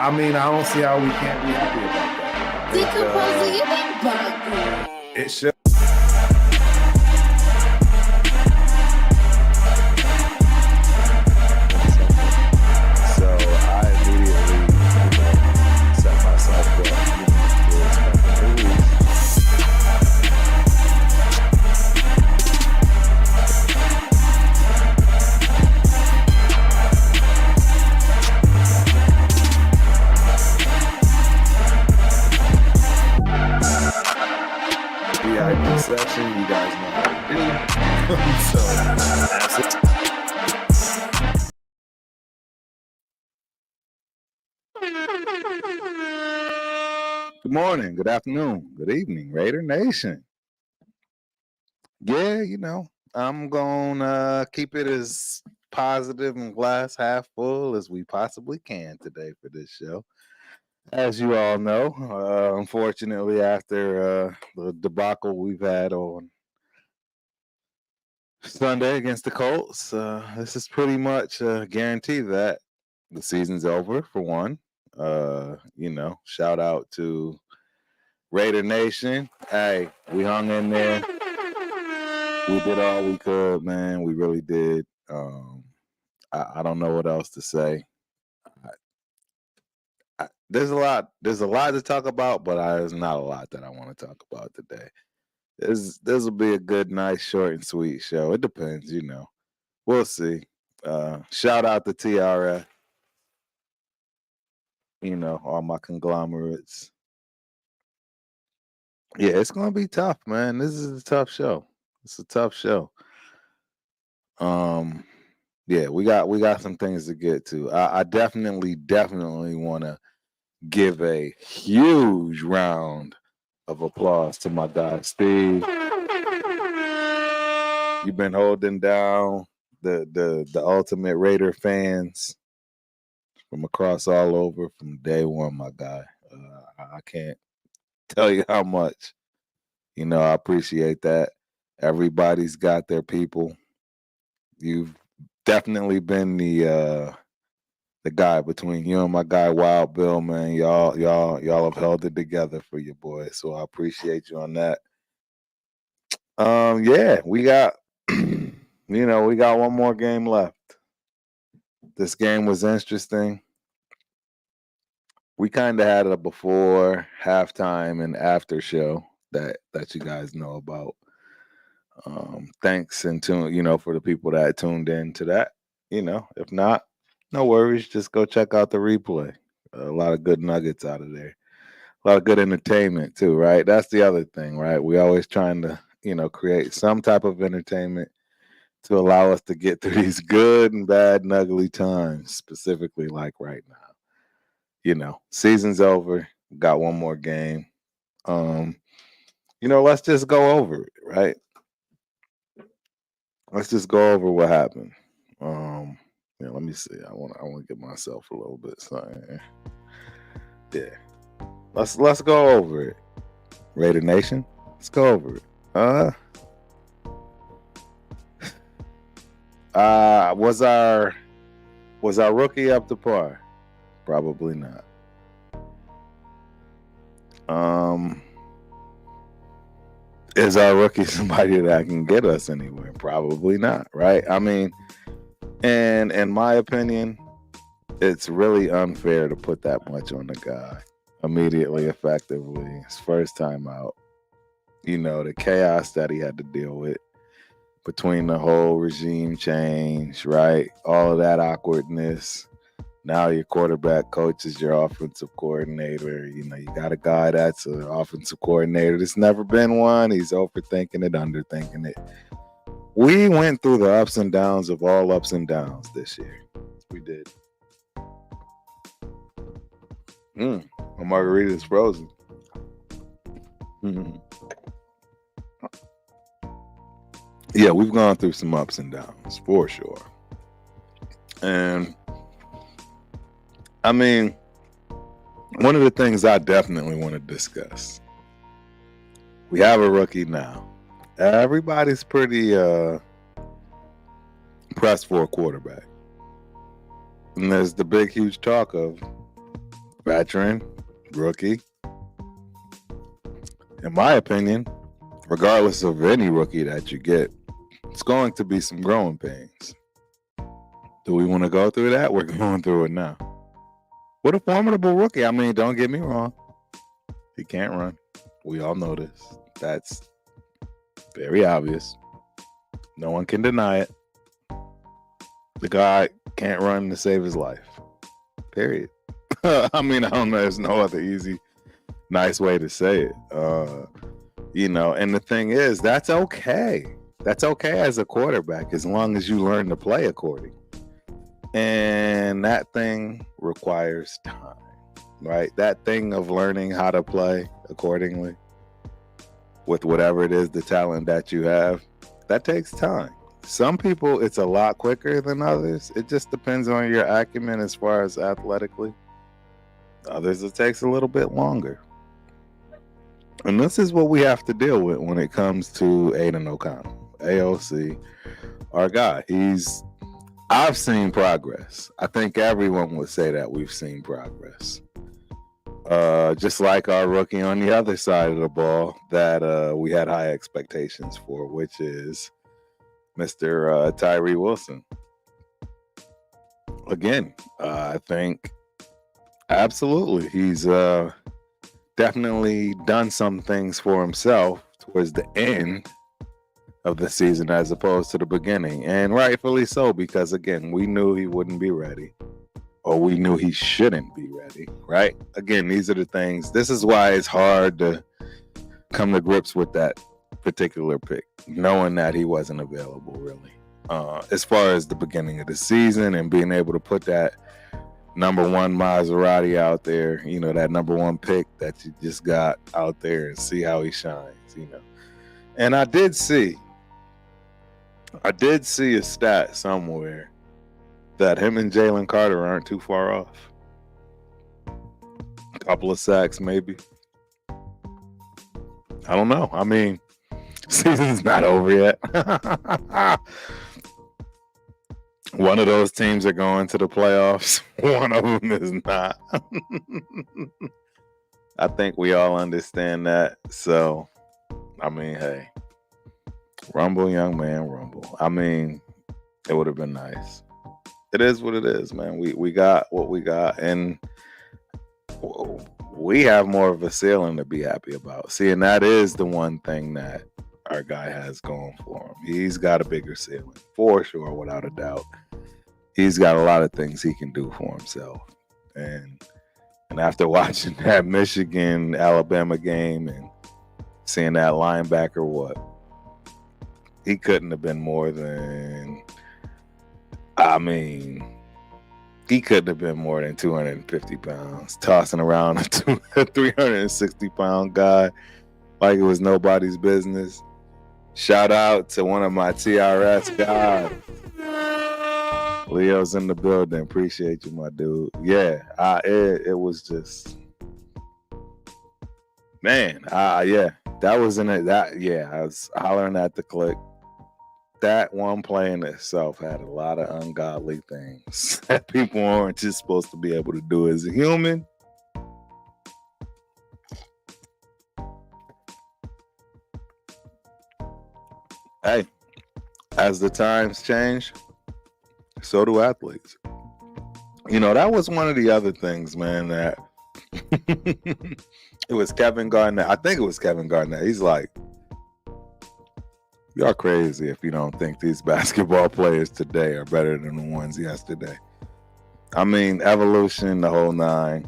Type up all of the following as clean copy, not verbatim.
I mean, I don't see how we can't be happy about that. It should. So I immediately, set myself up. VIP section, you guys know how to do. So that's it. Good morning, good afternoon, good evening, Raider Nation. Yeah, I'm gonna keep it as positive and glass half full as we possibly can today for this show. As you all know, unfortunately, after the debacle we've had on Sunday against the Colts, this is pretty much a guarantee that the season's over, for one. Shout out to Raider Nation. Hey, we hung in there. We did all we could, man. We really did. I don't know what else to say. There's a lot to talk about, but there's not a lot that I want to talk about today. This will be a good, nice, short and sweet show. It depends, We'll see. Shout out to TRF. All my conglomerates. Yeah, it's gonna be tough, man. This is a tough show. It's a tough show. Yeah, we got some things to get to. I definitely want to give a huge round of applause to my guy Steve. You've been holding down the ultimate Raider fans from across all over from day one, my guy. I can't tell you how much. I appreciate that. Everybody's got their people. You've definitely been the guy between you and my guy Wild Bill, man. Y'all have held it together for your boy. So I appreciate you on that. Yeah, we got we got one more game left. This game was interesting. We kind of had a before, halftime, and after show that you guys know about. Thanks and for the people that tuned in to that. If not, no worries. Just go check out the replay. A lot of good nuggets out of there. A lot of good entertainment too, right? That's the other thing, right? We always trying to, create some type of entertainment to allow us to get through these good and bad and ugly times, specifically like right now. Season's over. Got one more game. Let's just go over it, right? Let's just go over what happened. Let me see. I want to get myself a little bit something. Yeah. Let's go over it. Raider Nation, let's go over it. Was our rookie up to par? Probably not. Is our rookie somebody that can get us anywhere? Probably not, right? I mean, and in my opinion, it's really unfair to put that much on the guy immediately, effectively. His first time out. The chaos that he had to deal with between the whole regime change, right? All of that awkwardness. Now your quarterback coach is your offensive coordinator. You got a guy that's an offensive coordinator. There's never been one. He's overthinking it, underthinking it. We went through the ups and downs of all ups and downs this year. We did. My margarita is frozen. Yeah, we've gone through some ups and downs for sure. And I mean, one of the things I definitely want to discuss, we have a rookie now. Everybody's pretty pressed for a quarterback. And there's the big, huge talk of, veteran, rookie. In my opinion, regardless of any rookie that you get, it's going to be some growing pains. Do we want to go through that? We're going through it now. What a formidable rookie. I mean, don't get me wrong. He can't run. We all know this. That's very obvious. No one can deny it. The guy can't run to save his life. Period. I mean, I don't know. There's no other easy, nice way to say it. And the thing is, that's okay. That's okay as a quarterback as long as you learn to play according. And that thing requires time, right? That thing of learning how to play accordingly with whatever it is, the talent that you have, that takes time. Some people, it's a lot quicker than others. It just depends on your acumen as far as athletically. Others, it takes a little bit longer. And this is what we have to deal with when it comes to Aiden O'Connell, AOC, our guy. I've seen progress. I think everyone would say that we've seen progress. Just like our rookie on the other side of the ball that we had high expectations for, which is Mr. Tyree Wilson. Again, I think absolutely he's definitely done some things for himself towards the end of the season as opposed to the beginning, and rightfully so, because again, we knew he wouldn't be ready, or we knew he shouldn't be ready, right? Again, these are the things. This is why it's hard to come to grips with that particular pick, knowing that he wasn't available really. As far as the beginning of the season and being able to put that number one Maserati out there, that number one pick that you just got out there and see how he shines, And I did see a stat somewhere that him and Jalen Carter aren't too far off. A couple of sacks, maybe. I don't know. I mean, season's not over yet. One of those teams are going to the playoffs. One of them is not. I think we all understand that. So, I mean, hey, rumble, young man, rumble. I mean, it would have been nice. It is what it is, man. We got what we got, and we have more of a ceiling to be happy about. See, and that is the one thing that our guy has going for him. He's got a bigger ceiling, for sure, without a doubt. He's got a lot of things he can do for himself. And after watching that Michigan-Alabama game and seeing that linebacker, he couldn't have been more than, he couldn't have been more than 250 pounds, tossing around a 360-pound guy like it was nobody's business. Shout out to one of my TRS guys. Leo's in the building. Appreciate you, my dude. Yeah, it was just, man. Yeah, that was in it. I was hollering at the click. That one play in itself had a lot of ungodly things that people aren't just supposed to be able to do as a human. Hey, as the times change, so do athletes. That was one of the other things, man, that it was Kevin Garnett. I think it was Kevin Garnett. He's like, y'all crazy if you don't think these basketball players today are better than the ones yesterday. I mean, evolution, the whole nine.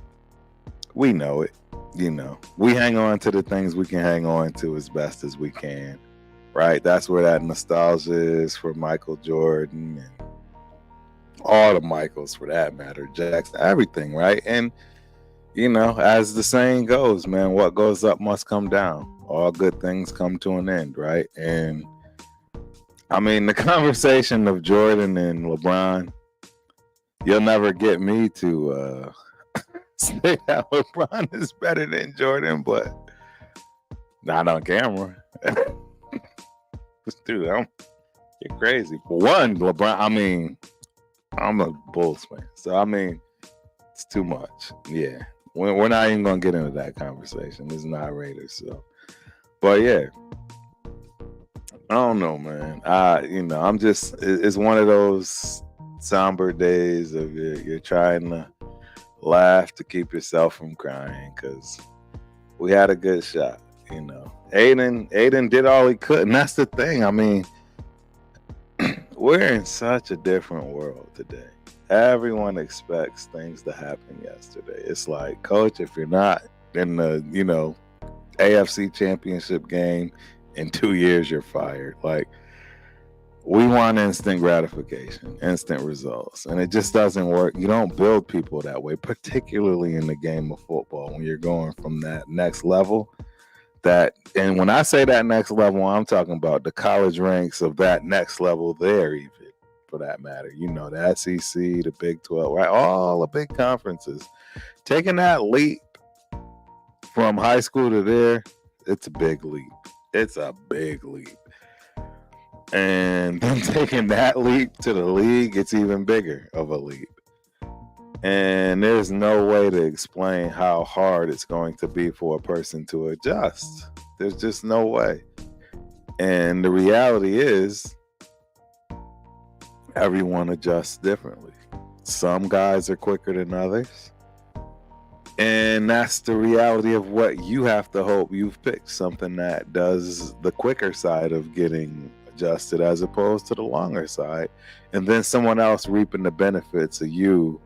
We know it. We hang on to the things we can hang on to as best as we can. Right? That's where that nostalgia is for Michael Jordan and all the Michaels for that matter, Jackson, everything, right? And, as the saying goes, man, what goes up must come down. All good things come to an end, right? And, the conversation of Jordan and LeBron, you'll never get me to say that LeBron is better than Jordan, but not on camera. Dude, you're crazy. For one, LeBron, I'm a Bulls fan. So, it's too much. Yeah. We're not even gonna get into that conversation. It's not Raiders, so. But yeah, I don't know, man. I'm just. It's one of those somber days of you're trying to laugh to keep yourself from crying because we had a good shot. Aiden did all he could, and that's the thing. I mean, we're in such a different world today. Everyone expects things to happen yesterday. It's like, coach, if you're not in the, AFC championship game in 2 years, you're fired. Like, we want instant gratification, instant results. And it just doesn't work. You don't build people that way, particularly in the game of football when you're going from that next level. And when I say that next level, I'm talking about the college ranks of that next level there, even for that matter. The SEC, the Big 12, right? All the big conferences. Taking that leap from high school to there, it's a big leap. It's a big leap. And then taking that leap to the league, it's even bigger of a leap. And there's no way to explain how hard it's going to be for a person to adjust. There's just no way. And the reality is, everyone adjusts differently. Some guys are quicker than others. And that's the reality of what you have to hope you've picked. Something that does the quicker side of getting adjusted as opposed to the longer side. And then someone else reaping the benefits of you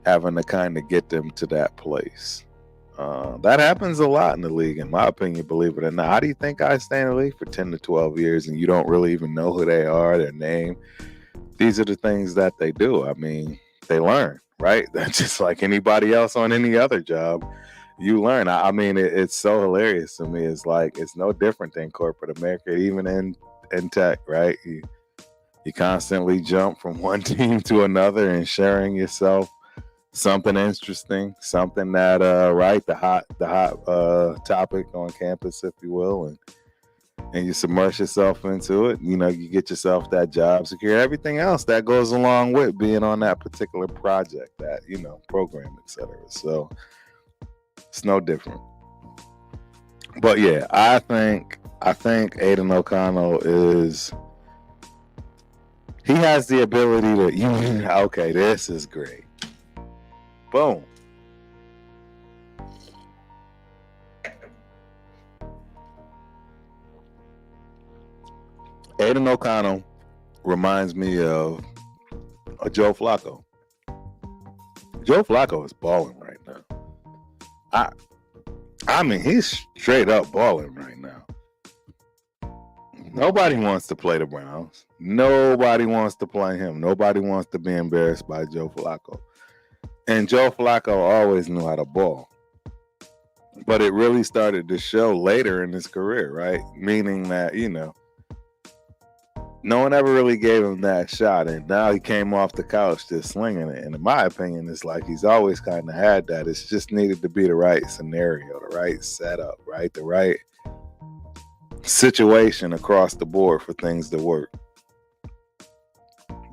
having to kind of get them to that place. That happens a lot in the league, in my opinion, believe it or not. How do you think I stay in the league for 10 to 12 years and you don't really even know who they are, their name? These are the things that they do. I mean, they learn, right? That's just like anybody else on any other job. You learn. I mean, it's so hilarious to me. It's like, it's no different than corporate America, even in tech, right? You constantly jump from one team to another and sharing yourself something interesting, something that the hot topic on campus, if you will, and you submerge yourself into it. You get yourself that job secure, everything else that goes along with being on that particular project, that program, etc. So it's no different. But yeah, I think Aiden O'Connell he has the ability to okay, this is great. Boom. Aiden O'Connell reminds me of Joe Flacco. Joe Flacco is balling right now. I mean, he's straight up balling right now. Nobody wants to play the Browns. Nobody wants to play him. Nobody wants to be embarrassed by Joe Flacco. And Joe Flacco always knew how to ball. But it really started to show later in his career, right? Meaning that, no one ever really gave him that shot. And now he came off the couch just slinging it. And in my opinion, it's like he's always kind of had that. It's just needed to be the right scenario, the right setup, right? The right situation across the board for things to work.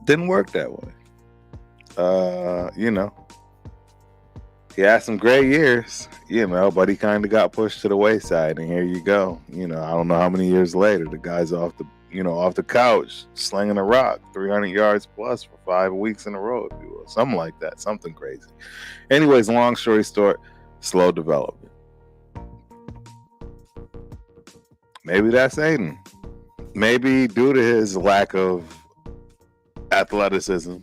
Didn't work that way. He had some great years, but he kind of got pushed to the wayside, and here you go. I don't know how many years later, the guy's off the couch, slinging a rock, 300 yards plus for 5 weeks in a row, if you will. Something like that, something crazy. Anyways, long story short, slow development. Maybe that's Aiden. Maybe due to his lack of athleticism,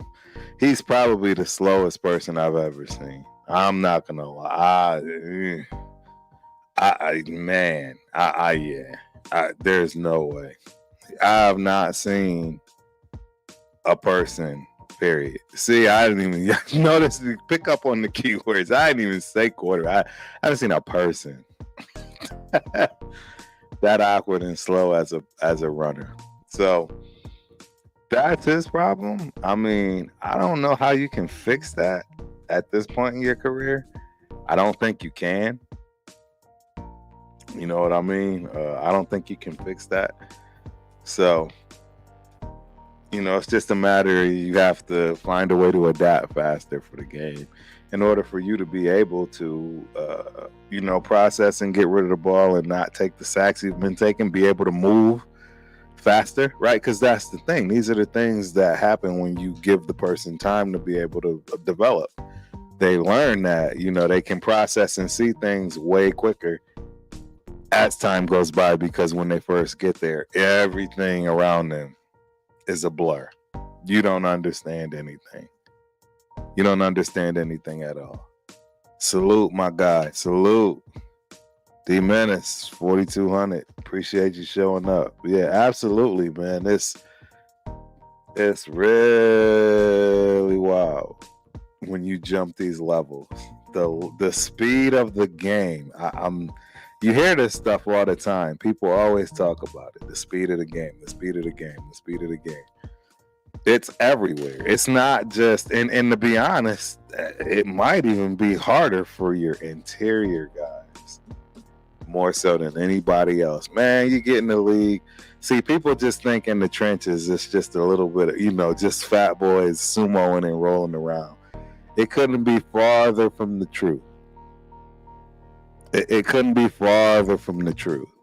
he's probably the slowest person I've ever seen. I'm not gonna lie. There's no way. I have not seen a person, period. See, I didn't even notice, pick up on the keywords. I didn't even say quarter. I haven't seen a person that awkward and slow as a runner. So that's his problem. I mean, I don't know how you can fix that at this point in your career. I don't think you can. You know what I mean? I don't think you can fix that. So, it's just a matter of you have to find a way to adapt faster for the game. in order for you to be able to, process and get rid of the ball and not take the sacks you've been taking, be able to move faster, right? Because that's the thing. These are the things that happen when you give the person time to be able to develop. They learn that, they can process and see things way quicker as time goes by, because when they first get there, everything around them is a blur. You don't understand anything. You don't understand anything at all. Salute, my guy. Salute. D Menace, 4200. Appreciate you showing up. Yeah, absolutely, man. It's really wild when you jump these levels. The speed of the game. You hear this stuff all the time. People always talk about it. The speed of the game, the speed of the game, the speed of the game. It's everywhere. It's not just, and to be honest, it might even be harder for your interior guys, more so than anybody else. Man, you get in the league. See, people just think in the trenches it's just a little bit of, just fat boys sumoing and rolling around. It couldn't be farther from the truth. It couldn't be farther from the truth.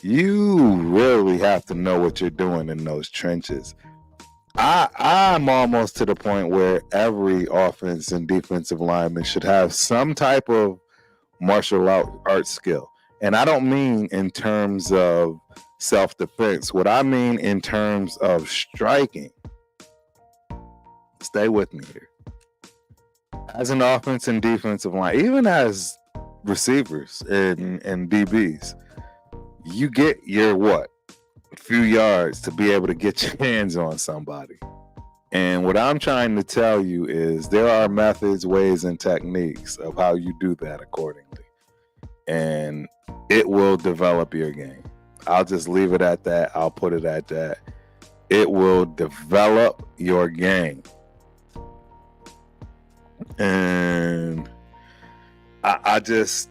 You really have to know what you're doing in those trenches. I'm almost to the point where every offense and defensive lineman should have some type of martial arts skill. And I don't mean in terms of self-defense. What I mean in terms of striking. Stay with me here. As an offense and defensive line, even as receivers and DBs, you get your a few yards to be able to get your hands on somebody. And what I'm trying to tell you is there are methods, ways, and techniques of how you do that accordingly. And it will develop your game. I'll just leave it at that. I'll put it at that. It will develop your game. And I just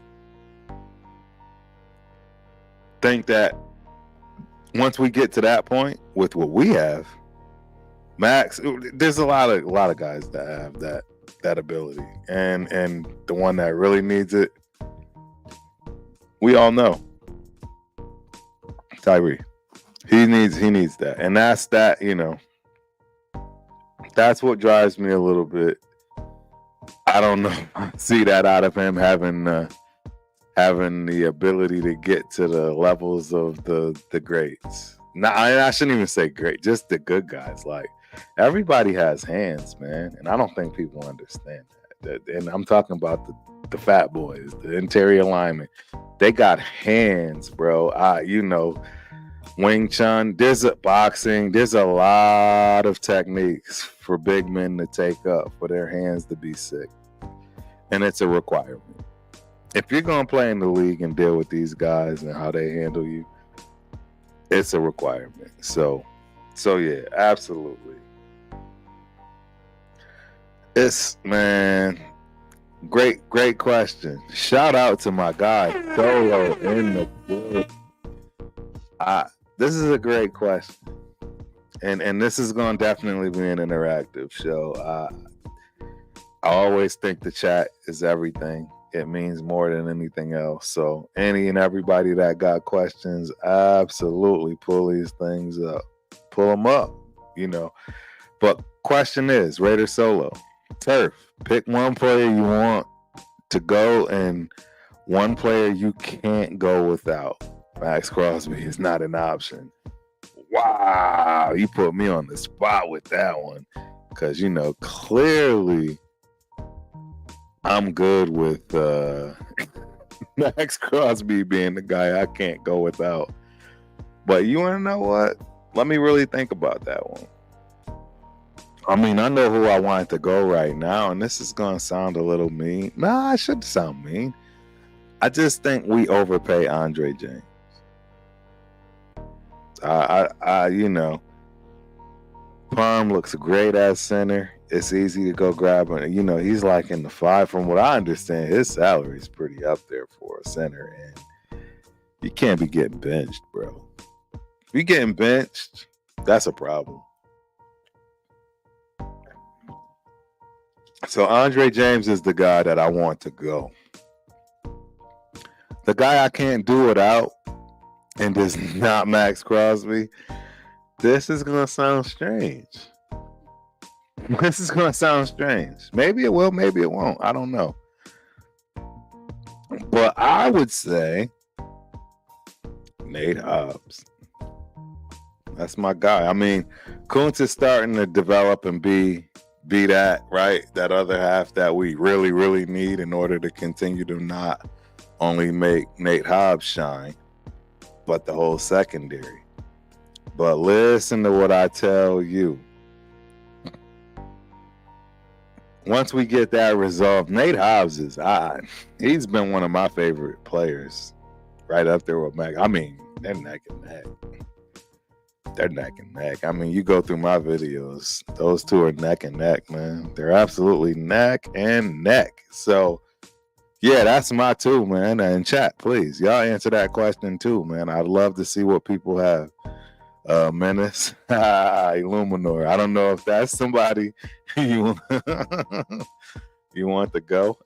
think that once we get to that point with what we have, Max, there's a lot of guys that have that ability, and the one that really needs it, we all know, Tyree. He needs that, and that's that. That's what drives me a little bit. I don't know. See that out of him having the ability to get to the levels of the greats. Now, I shouldn't even say great, just the good guys. Like, everybody has hands, man, and I don't think people understand that. And I'm talking about the fat boys, the interior linemen. They got hands, bro. Wing Chun, there's boxing. There's a lot of techniques for big men to take up for their hands to be sick, and it's a requirement. If you're going to play in the league and deal with these guys and how they handle you, it's a requirement. So yeah, absolutely. It's, man, great question. Shout out to my guy, Solo in the book. This is a great question. And this is going to definitely be an interactive show. I always think the chat is everything. It means more than anything else. So any and everybody that got questions, absolutely pull these things up. Pull them up, But question is, Raider Solo, Turf, pick one player you want to go and one player you can't go without. Max Crosby is not an option. Wow, you put me on the spot with that one. Because, clearly I'm good with Max Crosby being the guy I can't go without. But you want to know what? Let me really think about that one. I mean, I know who I want to go right now, and this is going to sound a little mean. Nah, I shouldn't sound mean. I just think we overpay Andre James. Parm looks great as center. It's easy to go grab him. He's like in the 5. From what I understand, his salary is pretty up there for a center, and you can't be getting benched, bro. If you're getting benched, that's a problem. So Andre James is the guy that I want to go. The guy I can't do without, and is not Max Crosby. This is gonna sound strange. This is gonna sound strange. Maybe it will, maybe it won't. I don't know. But I would say Nate Hobbs. That's my guy. I mean, Kuntz is starting to develop and be that, right? That other half that we really, really need in order to continue to not only make Nate Hobbs shine, but the whole secondary. But listen to what I tell you. Once we get that resolved, Nate Hobbs is he's been one of my favorite players, right up there with Mac. I mean, they're neck and neck. They're neck and neck. I mean, you go through my videos, those two are neck and neck, man. They're absolutely neck and neck. So, yeah, that's my two, man. And chat, please, y'all answer that question too, man. I'd love to see what people have. Menace, Illuminor. I don't know if that's somebody you you want to go,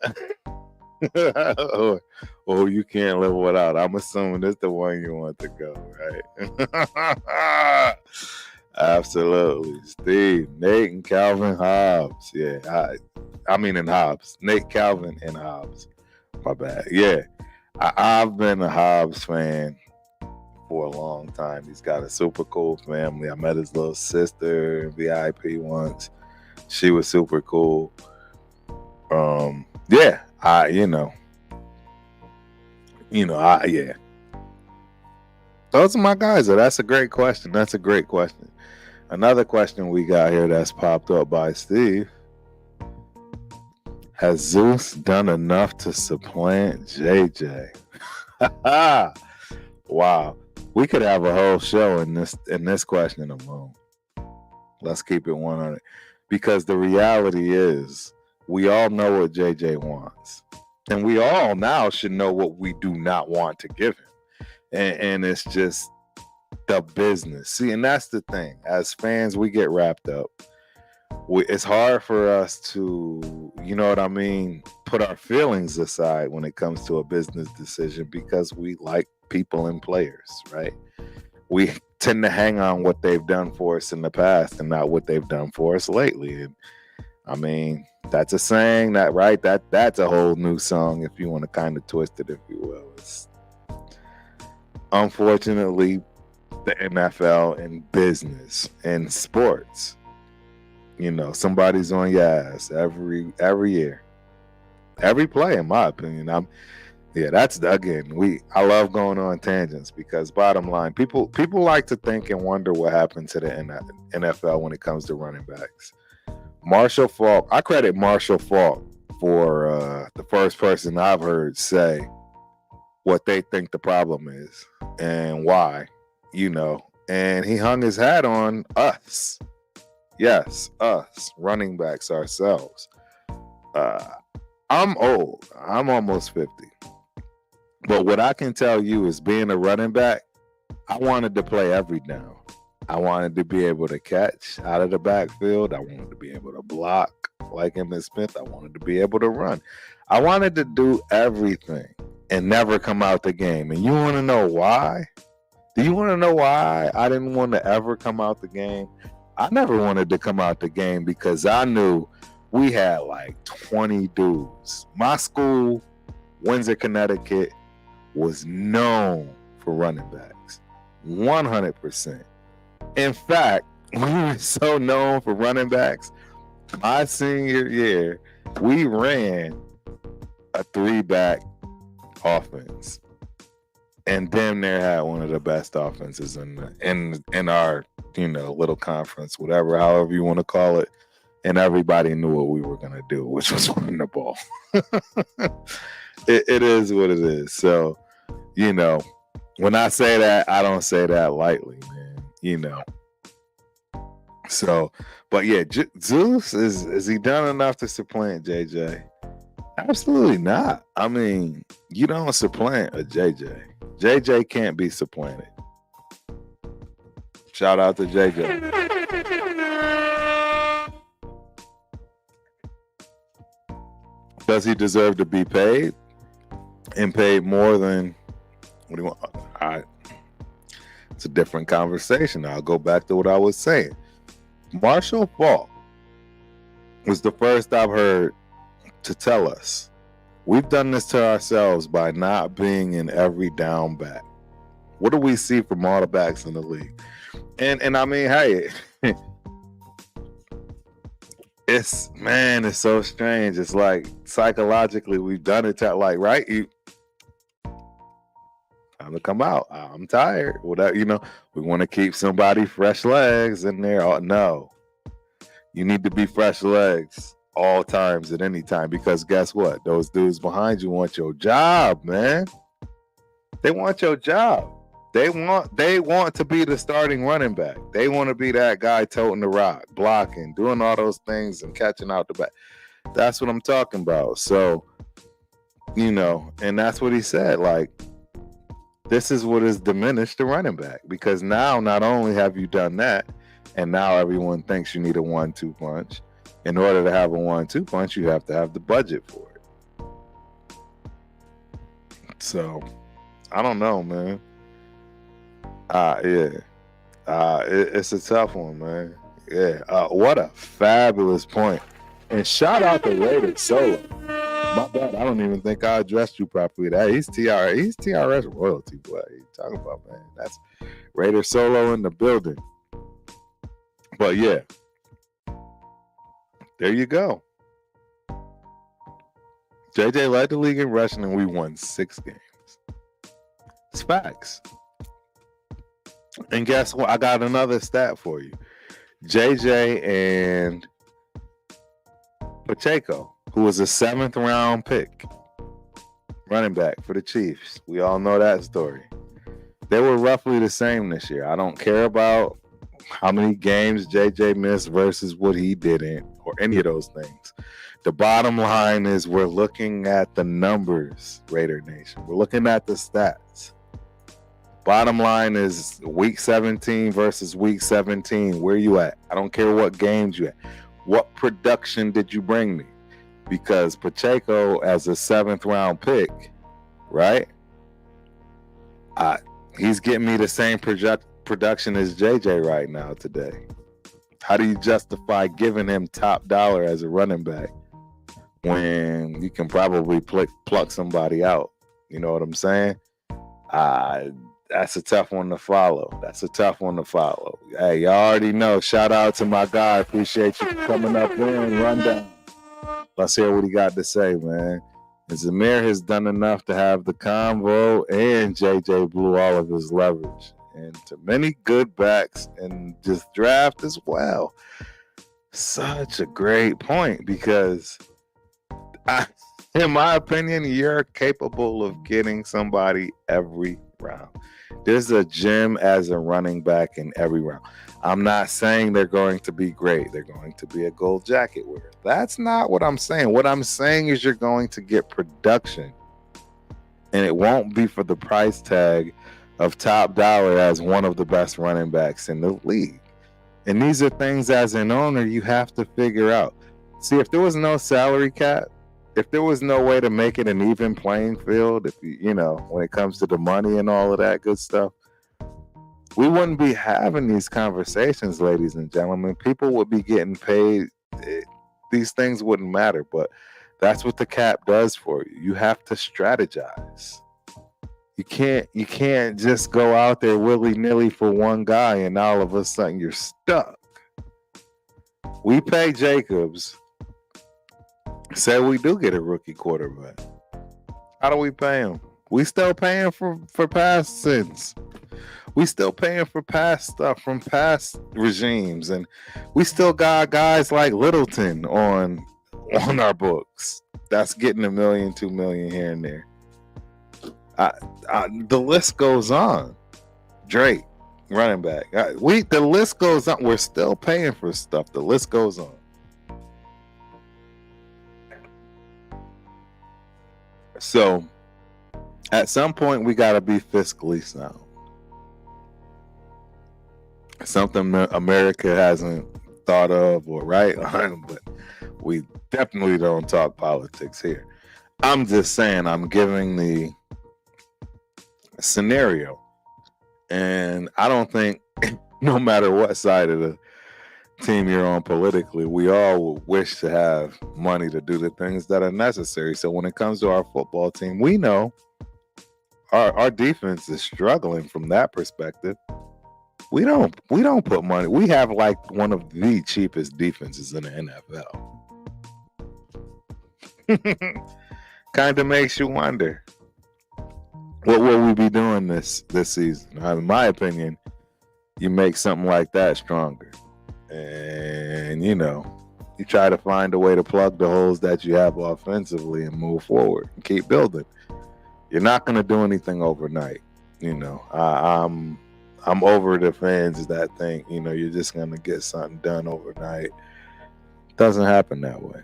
or you can't live without. I'm assuming it's the one you want to go, right? Absolutely, Steve, Nate, and Calvin Hobbs. Yeah, I mean in Hobbs, Nate, Calvin, and Hobbs. My bad. Yeah, I've been a Hobbs fan for a long time. He's got a super cool family. I met his little sister in VIP once. She was super cool. Yeah, yeah. Those are my guys. That's a great question. That's a great question. Another question we got here that's popped up by Steve. Has Zeus done enough to supplant JJ? Wow. We could have a whole show in this question alone. Let's keep it 100. Because the reality is, we all know what JJ wants. And we all now should know what we do not want to give him. And it's just the business. See, and that's the thing. As fans, we get wrapped up. It's hard for us to, you know what I mean, put our feelings aside when it comes to a business decision because we like people and players, right? We tend to hang on what they've done for us in the past and not what they've done for us lately. And I mean, that's a saying that, right? That's a whole new song if you want to kind of twist it, if you will. It's unfortunately the NFL and business and sports. You know, somebody's on your ass every year, every play, in my opinion. I love going on tangents because bottom line, people like to think and wonder what happened to the NFL when it comes to running backs. Marshall Faulk, I credit Marshall Faulk for the first person I've heard say what they think the problem is and why, and he hung his hat on us. Yes, us, running backs ourselves. I'm old. I'm almost 50. But what I can tell you is being a running back, I wanted to play every down. I wanted to be able to catch out of the backfield. I wanted to be able to block like Emmitt Smith. I wanted to be able to run. I wanted to do everything and never come out the game. And you want to know why? Do you want to know why I didn't want to ever come out the game? I never wanted to come out the game because I knew we had like 20 dudes. My school, Windsor, Connecticut, was known for running backs. 100%. In fact, we were so known for running backs, my senior year, we ran a 3-back offense. And damn near had one of the best offenses in our little conference, however you want to call it. And everybody knew what we were gonna do, which was run the ball. It is what it is. So, when I say that, I don't say that lightly, man. So, but yeah, Zeus is he done enough to supplant JJ? Absolutely not. I mean, you don't supplant a JJ. JJ can't be supplanted. Shout out to JJ. does he deserve to be paid and paid more than what do you want? It's a different conversation. I'll go back to what I was saying. Marshall Faulk was the first I've heard to tell us we've done this to ourselves by not being in every down back. What do we see from all the backs in the league? And I mean, hey, it's so strange. It's like psychologically we've done it to like, right? Time to come out. I'm tired. Whatever, we want to keep somebody fresh legs in there. Oh, no. You need to be fresh legs all times at any time, because guess what? Those dudes behind you want your job, man. They want your job. They want to be the starting running back. They want to be that guy toting the rock, blocking, doing all those things and catching out the back. That's what I'm talking about. So, and that's what he said. Like, this is what has diminished the running back, because now not only have you done that, and now everyone thinks you need a 1-2 punch. In order to have a 1-2 punch, you have to have the budget for it. So, I don't know, man. It's a tough one, man. Yeah, what a fabulous point. And shout out to Raider Solo. My bad, I don't even think I addressed you properly. He's TRS royalty, boy. What are you talking about, man? That's Raider Solo in the building. But yeah, there you go. JJ led the league in rushing, and we won 6 games. It's facts. And guess what? I got another stat for you. JJ and Pacheco, who was a 7th round pick, running back for the Chiefs. We all know that story. They were roughly the same this year. I don't care about how many games JJ missed versus what he didn't, or any of those things. The bottom line is we're looking at the numbers, Raider Nation. We're looking at the stats. Bottom line is week 17 versus week 17. Where you at? I don't care what games you at. What production did you bring me? Because Pacheco, as a 7th round pick, right? He's getting me the same production as JJ right now today. How do you justify giving him top dollar as a running back when you can probably pluck somebody out? You know what I'm saying? That's a tough one to follow. Hey, y'all already know. Shout out to my guy. Appreciate you coming up in. Rundown. Let's hear what he got to say, man. And Zamir has done enough to have the convo, and JJ blew all of his leverage. And to many good backs in this draft as well. Such a great point, because in my opinion, you're capable of getting somebody every round. There's a gem as a running back in every round. I'm not saying they're going to be great. They're going to be a gold jacket wearer. That's not what I'm saying. What I'm saying is you're going to get production, and it won't be for the price tag of top dollar as one of the best running backs in the league. And these are things as an owner you have to figure out. See, if there was no salary cap, if there was no way to make it an even playing field, if when it comes to the money and all of that good stuff, we wouldn't be having these conversations, ladies and gentlemen. People would be getting paid. These things wouldn't matter, but that's what the cap does for you. You have to strategize. You can't just go out there willy-nilly for one guy and all of a sudden you're stuck. We pay Jacobs. Say we do get a rookie quarterback. How do we pay him? We still paying for past sins. We still paying for past stuff from past regimes, and we still got guys like Littleton on our books. That's getting $1 million, $2 million here and there. The list goes on. Drake, running back. The list goes on. We're still paying for stuff. The list goes on. So, at some point, we got to be fiscally sound. Something America hasn't thought of or right on, but we definitely don't talk politics here. I'm just saying, I'm giving the scenario. And I don't think, no matter what side of the team you're on politically, we all would wish to have money to do the things that are necessary. So when it comes to our football team, we know our defense is struggling from that perspective. We don't put money. We have like one of the cheapest defenses in the NFL. Kind of makes you wonder, what will we be doing this season? In my opinion, you make something like that stronger, and you try to find a way to plug the holes that you have offensively and move forward and keep building. You're not going to do anything overnight. I'm over the fans that think you're just going to get something done overnight. It doesn't happen that way.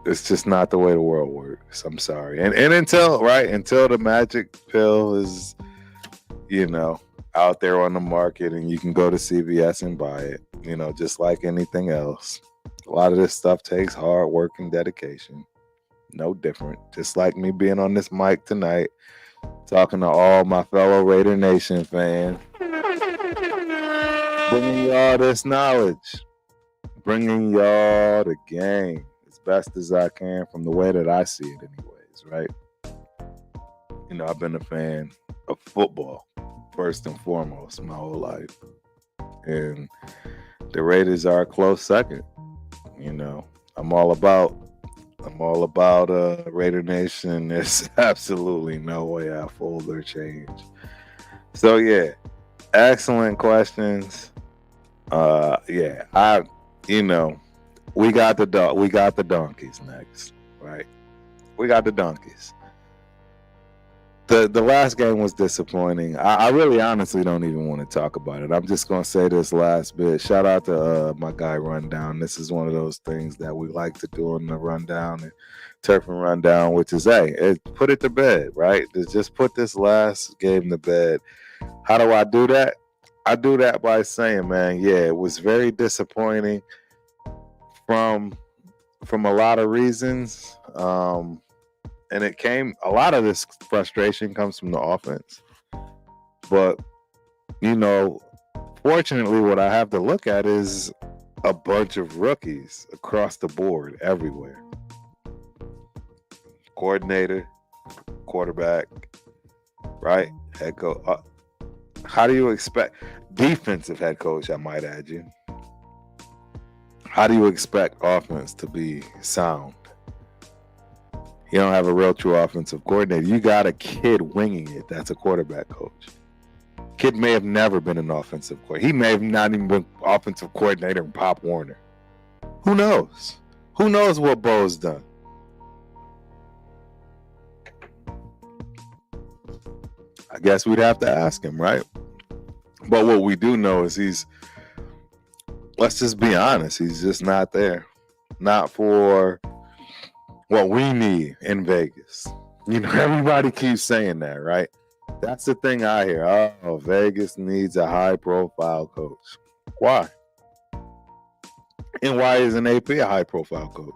It's just not the way the world works. I'm sorry. And until the magic pill is, out there on the market and you can go to CVS and buy it, just like anything else. A lot of this stuff takes hard work and dedication. No different. Just like me being on this mic tonight, talking to all my fellow Raider Nation fans, bringing y'all this knowledge, bringing y'all the game as best as I can from the way that I see it anyways, right? I've been a fan of football first and foremost my whole life. And the Raiders are a close second. I'm all about Raider Nation. There's absolutely no way I fold or change. So yeah, excellent questions. We got the donkeys next, right? We got the donkeys. The last game was disappointing. I really honestly don't even want to talk about it. I'm just going to say this last bit. Shout out to my guy Rundown. This is one of those things that we like to do in the Rundown and Turf and Rundown, which is, put it to bed, right? Just put this last game to bed. How do I do that? I do that by saying, man, yeah, it was very disappointing from a lot of reasons. And a lot of this frustration comes from the offense. But, fortunately, what I have to look at is a bunch of rookies across the board everywhere. Coordinator, quarterback, right? Head coach. How do you expect defensive head coach, I might add you. How do you expect offense to be sound? You don't have a real true offensive coordinator. You got a kid winging it. That's a quarterback coach. Kid may have never been an offensive coordinator. He may have not even been offensive coordinator in Pop Warner. Who knows? Who knows what Bo's done? I guess we'd have to ask him, right? But what we do know is let's just be honest, he's just not there. Not for what we need in Vegas. Everybody keeps saying that, right? That's the thing I hear. Oh, Vegas needs a high-profile coach. Why? And why isn't AP a high-profile coach?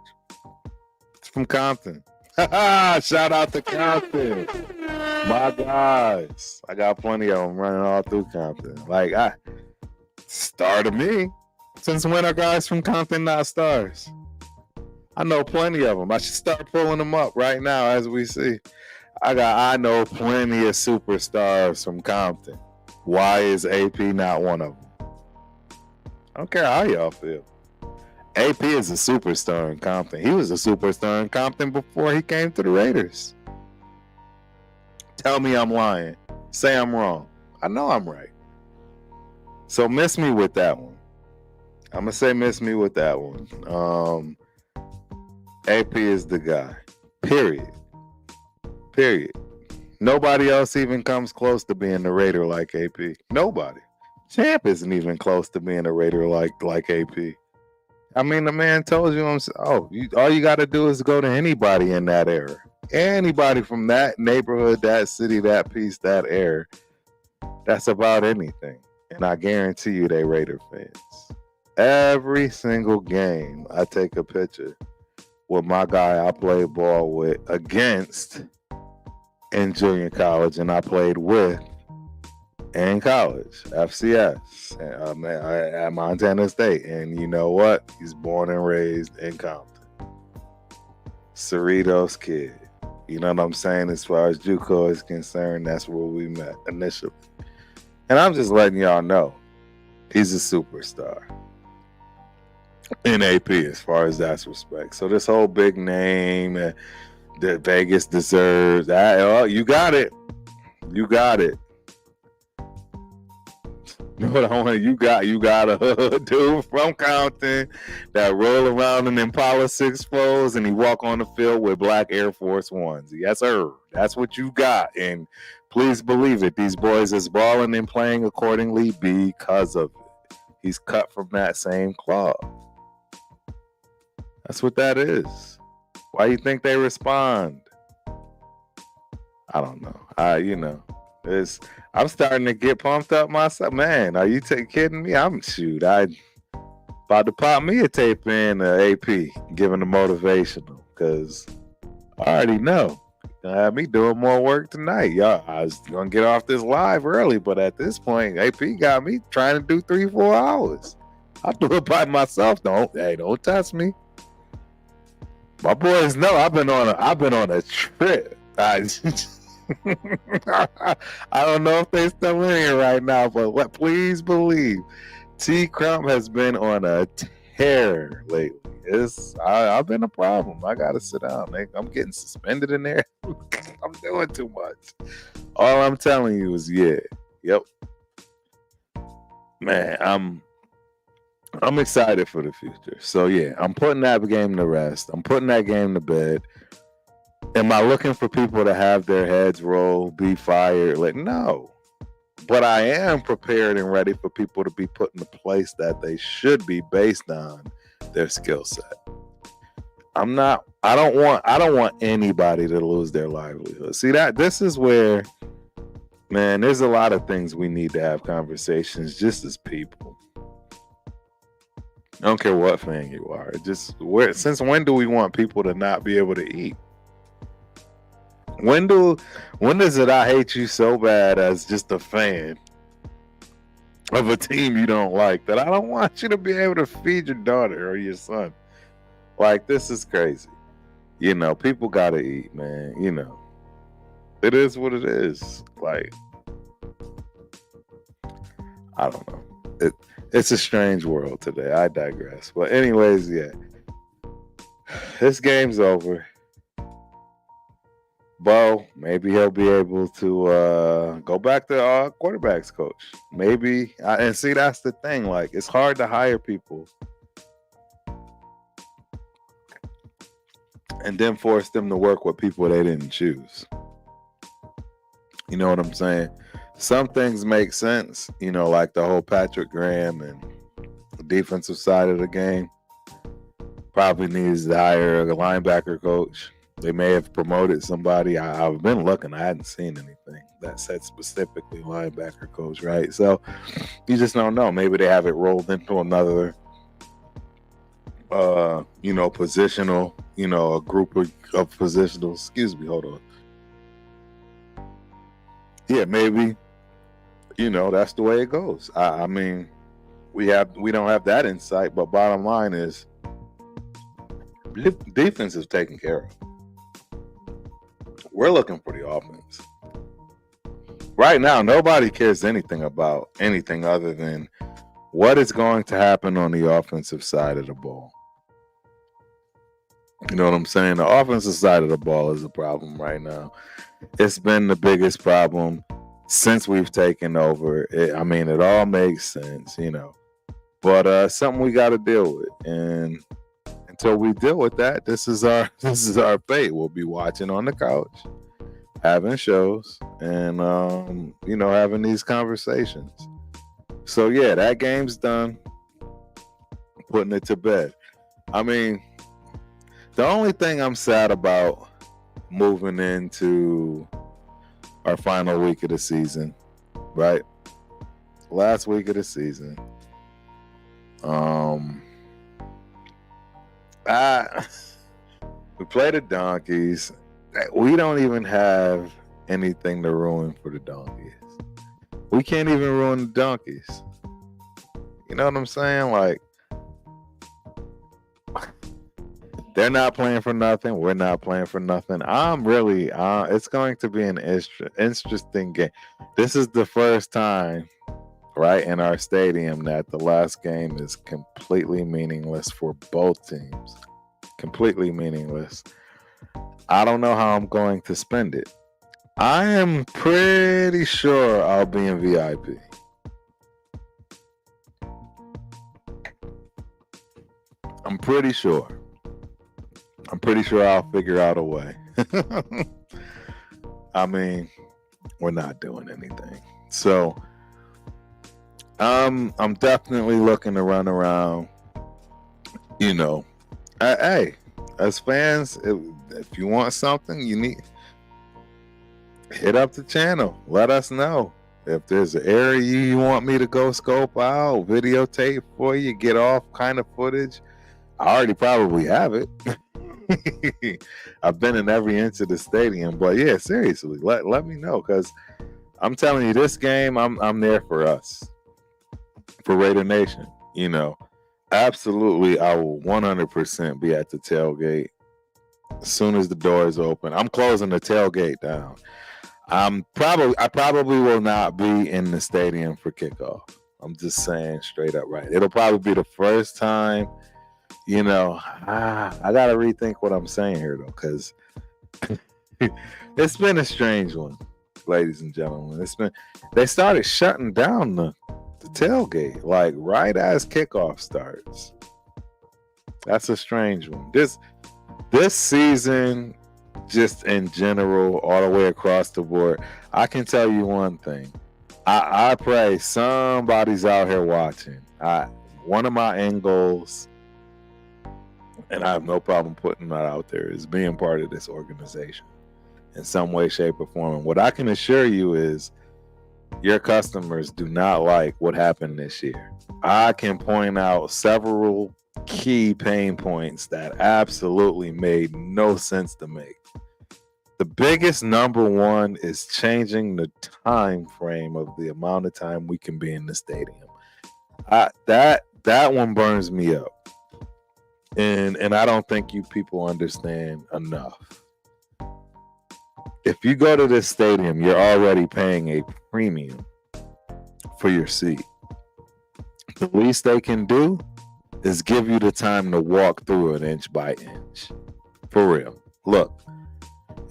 It's from Compton. Shout out to Compton. My guys. I got plenty of them running all through Compton. Star to me. Since when are guys from Compton not stars? I know plenty of them. I should start pulling them up right now as we see. I know plenty of superstars from Compton. Why is AP not one of them? I don't care how y'all feel. AP is a superstar in Compton. He was a superstar in Compton before he came to the Raiders. Tell me I'm lying. Say I'm wrong. I know I'm right. So miss me with that one. I'm going to say miss me with that one. AP is the guy. Period. Nobody else even comes close to being the Raider like AP. Nobody. Champ isn't even close to being a Raider like AP. I mean, the man told you, all you got to do is go to anybody in that era. Anybody from that neighborhood, that city, that piece, that era. That's about anything. And I guarantee you they Raider fans. Every single game, I take a picture with my guy I played ball with against in junior college, and I played with in college, FCS, at Montana State. And you know what? He's born and raised in Compton. Cerritos kid. You know what I'm saying? As far as JUCO is concerned, that's where we met initially. And I'm just letting y'all know, he's a superstar in AP as far as that's respect. So this whole big name that Vegas deserves, you got it. You got it. You know what I want? You got a dude from Compton that roll around in Impala 6'4s and he walk on the field with black Air Force Ones. Yes, sir. That's what you got. And please believe it, these boys is balling and playing accordingly because of it. He's cut from that same cloth. That's what that is. Why you think they respond? I don't know. I'm starting to get pumped up myself. Man, are you kidding me? I about to pop me a tape in AP, giving the motivational, because I already know. Gonna have me doing more work tonight. Y'all, I was gonna get off this live early, but at this point, AP got me trying to do 3-4 hours. I'll do it by myself. Don't test me. My boys know I've been on a trip. I don't know if they still in here right now, but please believe T Crump has been on a tear lately. I've been a problem. I gotta sit down. I'm getting suspended in there. I'm doing too much. All I'm telling you is yep. Man, I'm excited for the future. So yeah, I'm putting that game to rest. I'm putting that game to bed. Am I looking for people to have their heads roll, be fired? No. But I am prepared and ready for people to be put in the place that they should be based on their skill set. I don't want anybody to lose their livelihood. See, this is where, man, there's a lot of things we need to have conversations just as people. I don't care what fan you are. Since when do we want people to not be able to eat? When does it I hate you so bad as just a fan of a team you don't like that I don't want you to be able to feed your daughter or your son? Like, this is crazy. People gotta eat, man. It is what it is. Like, I don't know. It's a strange world today. I digress. But anyways, yeah. This game's over. Bo, maybe he'll be able to go back to quarterbacks coach. Maybe. And see, that's the thing. Like, it's hard to hire people and then force them to work with people they didn't choose. You know what I'm saying? Some things make sense, like the whole Patrick Graham and the defensive side of the game. Probably needs to hire a linebacker coach. They may have promoted somebody. I've been looking. I hadn't seen anything that said specifically linebacker coach, right? So you just don't know. Maybe they have it rolled into another, positional, a group of positionals. Excuse me, hold on. Yeah, maybe, that's the way it goes. I mean, we don't have that insight, but bottom line is defense is taken care of. We're looking for the offense. Right now, nobody cares anything about anything other than what is going to happen on the offensive side of the ball. You know what I'm saying? The offensive side of the ball is a problem right now. It's been the biggest problem since we've taken over. It all makes sense, But something we got to deal with. And until we deal with that, this is our fate. We'll be watching on the couch, having shows, and having these conversations. So yeah, that game's done. Putting it to bed. The only thing I'm sad about moving into our final week of the season, right? Last week of the season. play the donkeys. We don't even have anything to ruin for the donkeys. We can't even ruin the donkeys. You know what I'm saying? Like, they're not playing for nothing. We're not playing for nothing. I'm really, it's going to be an interesting game. This is the first time, right, in our stadium that the last game is completely meaningless for both teams. Completely meaningless. I don't know how I'm going to spend it. I am pretty sure I'll be in VIP. I'm pretty sure I'll figure out a way. I mean, we're not doing anything. So I'm definitely looking to run around, you know. Hey, as fans, if you want something, you need, hit up the channel. Let us know. If there's an area you want me to go scope out, videotape for you, get off kind of footage, I already probably have it. I've been in every inch of the stadium, but yeah, seriously, let me know, because I'm telling you, this game, I'm there for us, for Raider Nation. You know, absolutely, I will 100% be at the tailgate as soon as the doors open. I'm closing the tailgate down. I probably will not be in the stadium for kickoff. I'm just saying straight up, right? It'll probably be the first time. You know, I gotta rethink what I'm saying here, though, because it's been a strange one, ladies and gentlemen. They started shutting down the tailgate like right as kickoff starts. That's a strange one. This season, just in general, all the way across the board, I can tell you one thing. I pray somebody's out here watching. One of my end goals, and I have no problem putting that out there, is being part of this organization in some way, shape, or form. And what I can assure you is your customers do not like what happened this year. I can point out several key pain points that absolutely made no sense to make. The biggest number one is changing the time frame of the amount of time we can be in the stadium. That one burns me up. And I don't think you people understand enough. If you go to this stadium, you're already paying a premium for your seat. The least they can do is give you the time to walk through it inch by inch. For real. Look,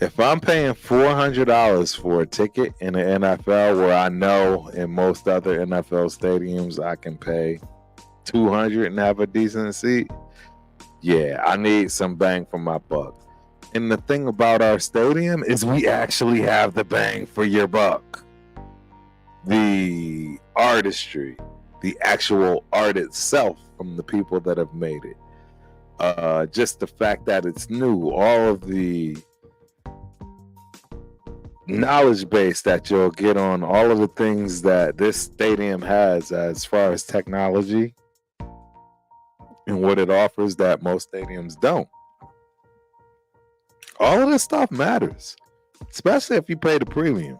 if I'm paying $400 for a ticket in the NFL, where I know in most other NFL stadiums I can pay $200 and have a decent seat, yeah, I need some bang for my buck. And the thing about our stadium is we actually have the bang for your buck. The artistry, the actual art itself from the people that have made it. Just the fact that it's new, all of the knowledge base that you'll get on all of the things that this stadium has as far as technology and what it offers that most stadiums don't. All of this stuff matters, especially if you pay the premium.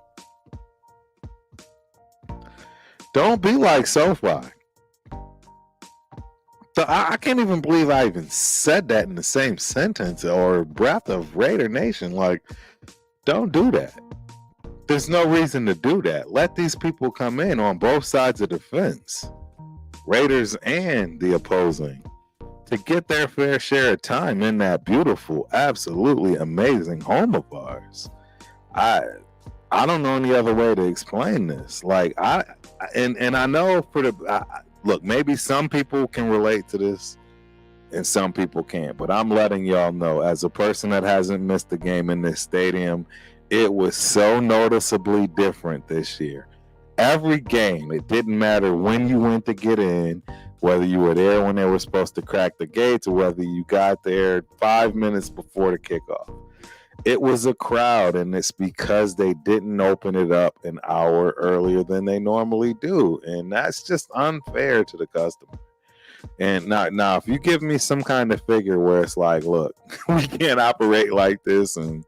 Don't be like SoFi. So I can't even believe I even said that in the same sentence or breath of Raider Nation. Like, don't do that. There's no reason to do that. Let these people come in on both sides of the fence, Raiders and the opposing, to get their fair share of time in that beautiful, absolutely amazing home of ours. I don't know any other way to explain this. Like, I know look, maybe some people can relate to this and some people can't, but I'm letting y'all know, as a person that hasn't missed a game in this stadium, it was so noticeably different this year. Every game, it didn't matter when you went to get in, whether you were there when they were supposed to crack the gates or whether you got there 5 minutes before the kickoff. It was a crowd, and it's because they didn't open it up an hour earlier than they normally do, and that's just unfair to the customer. And now, if you give me some kind of figure where it's like, look, we can't operate like this, and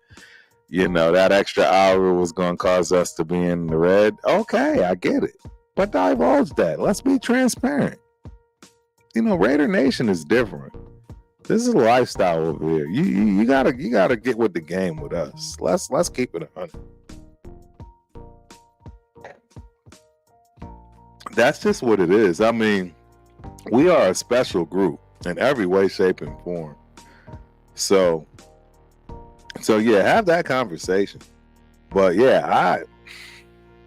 that extra hour was going to cause us to be in the red. Okay, I get it, but divulge that. Let's be transparent. Raider Nation is different. This is a lifestyle over here. You gotta get with the game with us. Let's keep it 100. That's just what it is. I mean, we are a special group in every way, shape, and form. So yeah, have that conversation. But yeah,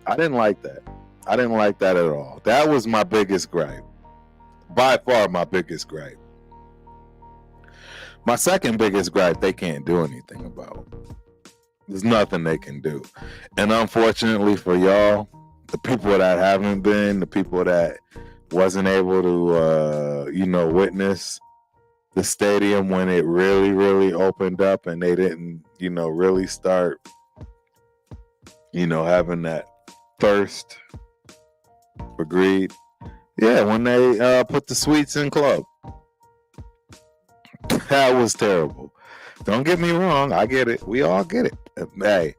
I didn't like that. I didn't like that at all. That was my biggest gripe. By far my biggest gripe. My second biggest gripe, they can't do anything about. There's nothing they can do. And unfortunately for y'all, the people that haven't been, the people that wasn't able to, witness the stadium when it really, really opened up and they didn't, really start, having that thirst for greed. Yeah, when they put the suites in club. That was terrible. Don't get me wrong. I get it. We all get it. Hey,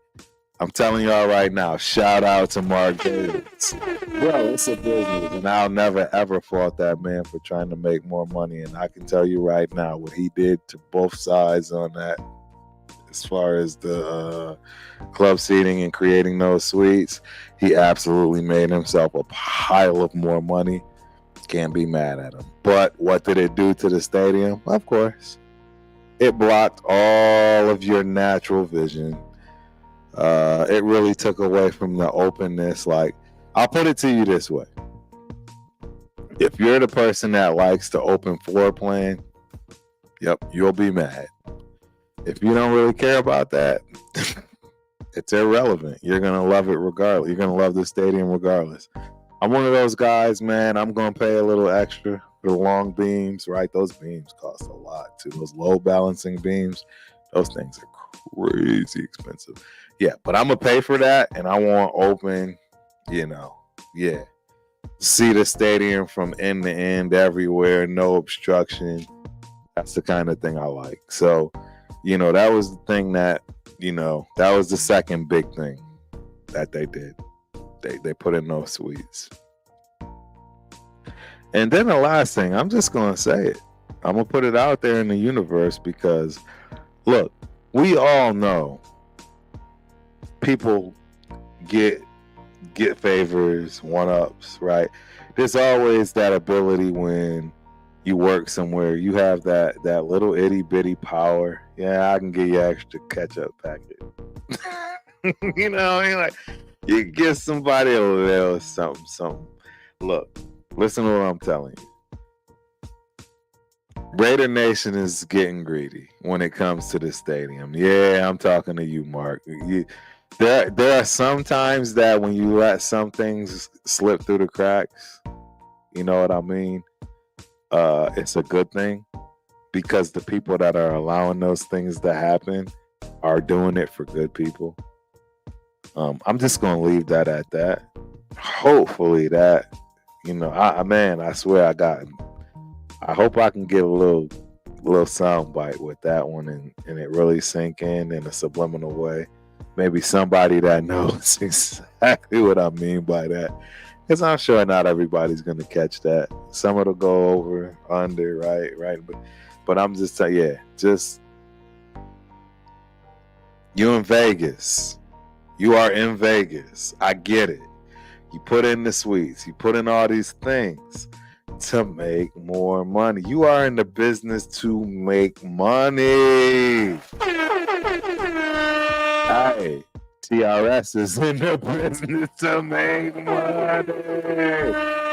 I'm telling y'all right now, shout out to Mark Davis. Bro, it's a business, and I'll never, ever fault that man for trying to make more money. And I can tell you right now what he did to both sides on that, as far as the club seating and creating those suites, he absolutely made himself a pile of more money. Can't be mad at him. But what did it do to the stadium? Of course, it blocked all of your natural vision. It really took away from the openness. Like, I'll put it to you this way. If you're the person that likes the open floor plan, yep, you'll be mad. If you don't really care about that, it's irrelevant. You're going to love it regardless. You're going to love the stadium regardless. I'm one of those guys, man. I'm going to pay a little extra for the long beams, right? Those beams cost a lot, too. Those low balancing beams, those things are crazy expensive. Yeah, but I'm going to pay for that, and I want open, see the stadium from end to end everywhere, no obstruction. That's the kind of thing I like. So, that was the thing that was the second big thing that they did. They put in those suites. And then the last thing, I'm just going to say it. I'm going to put it out there in the universe because, look, we all know people get favors, one-ups, right? There's always that ability when you work somewhere, you have that little itty-bitty power. Yeah, I can give you extra ketchup packet. You know what I mean? Like, you give somebody a little something. Look, listen to what I'm telling you. Raider Nation is getting greedy when it comes to the stadium. Yeah, I'm talking to you, Mark. There are some times that when you let some things slip through the cracks, you know what I mean? It's a good thing because the people that are allowing those things to happen are doing it for good people. I'm just gonna leave that at that. Hopefully that, I swear I hope I can get a little sound bite with that one and it really sink in a subliminal way. Maybe somebody that knows exactly what I mean by that. Because I'm sure not everybody's gonna catch that. Some it'll go over, under, right. But I'm just saying, yeah, just you in Vegas. You are in Vegas. I get it. You put in the suites. You put in all these things to make more money. You are in the business to make money. Hey, TRS is in the business to make money.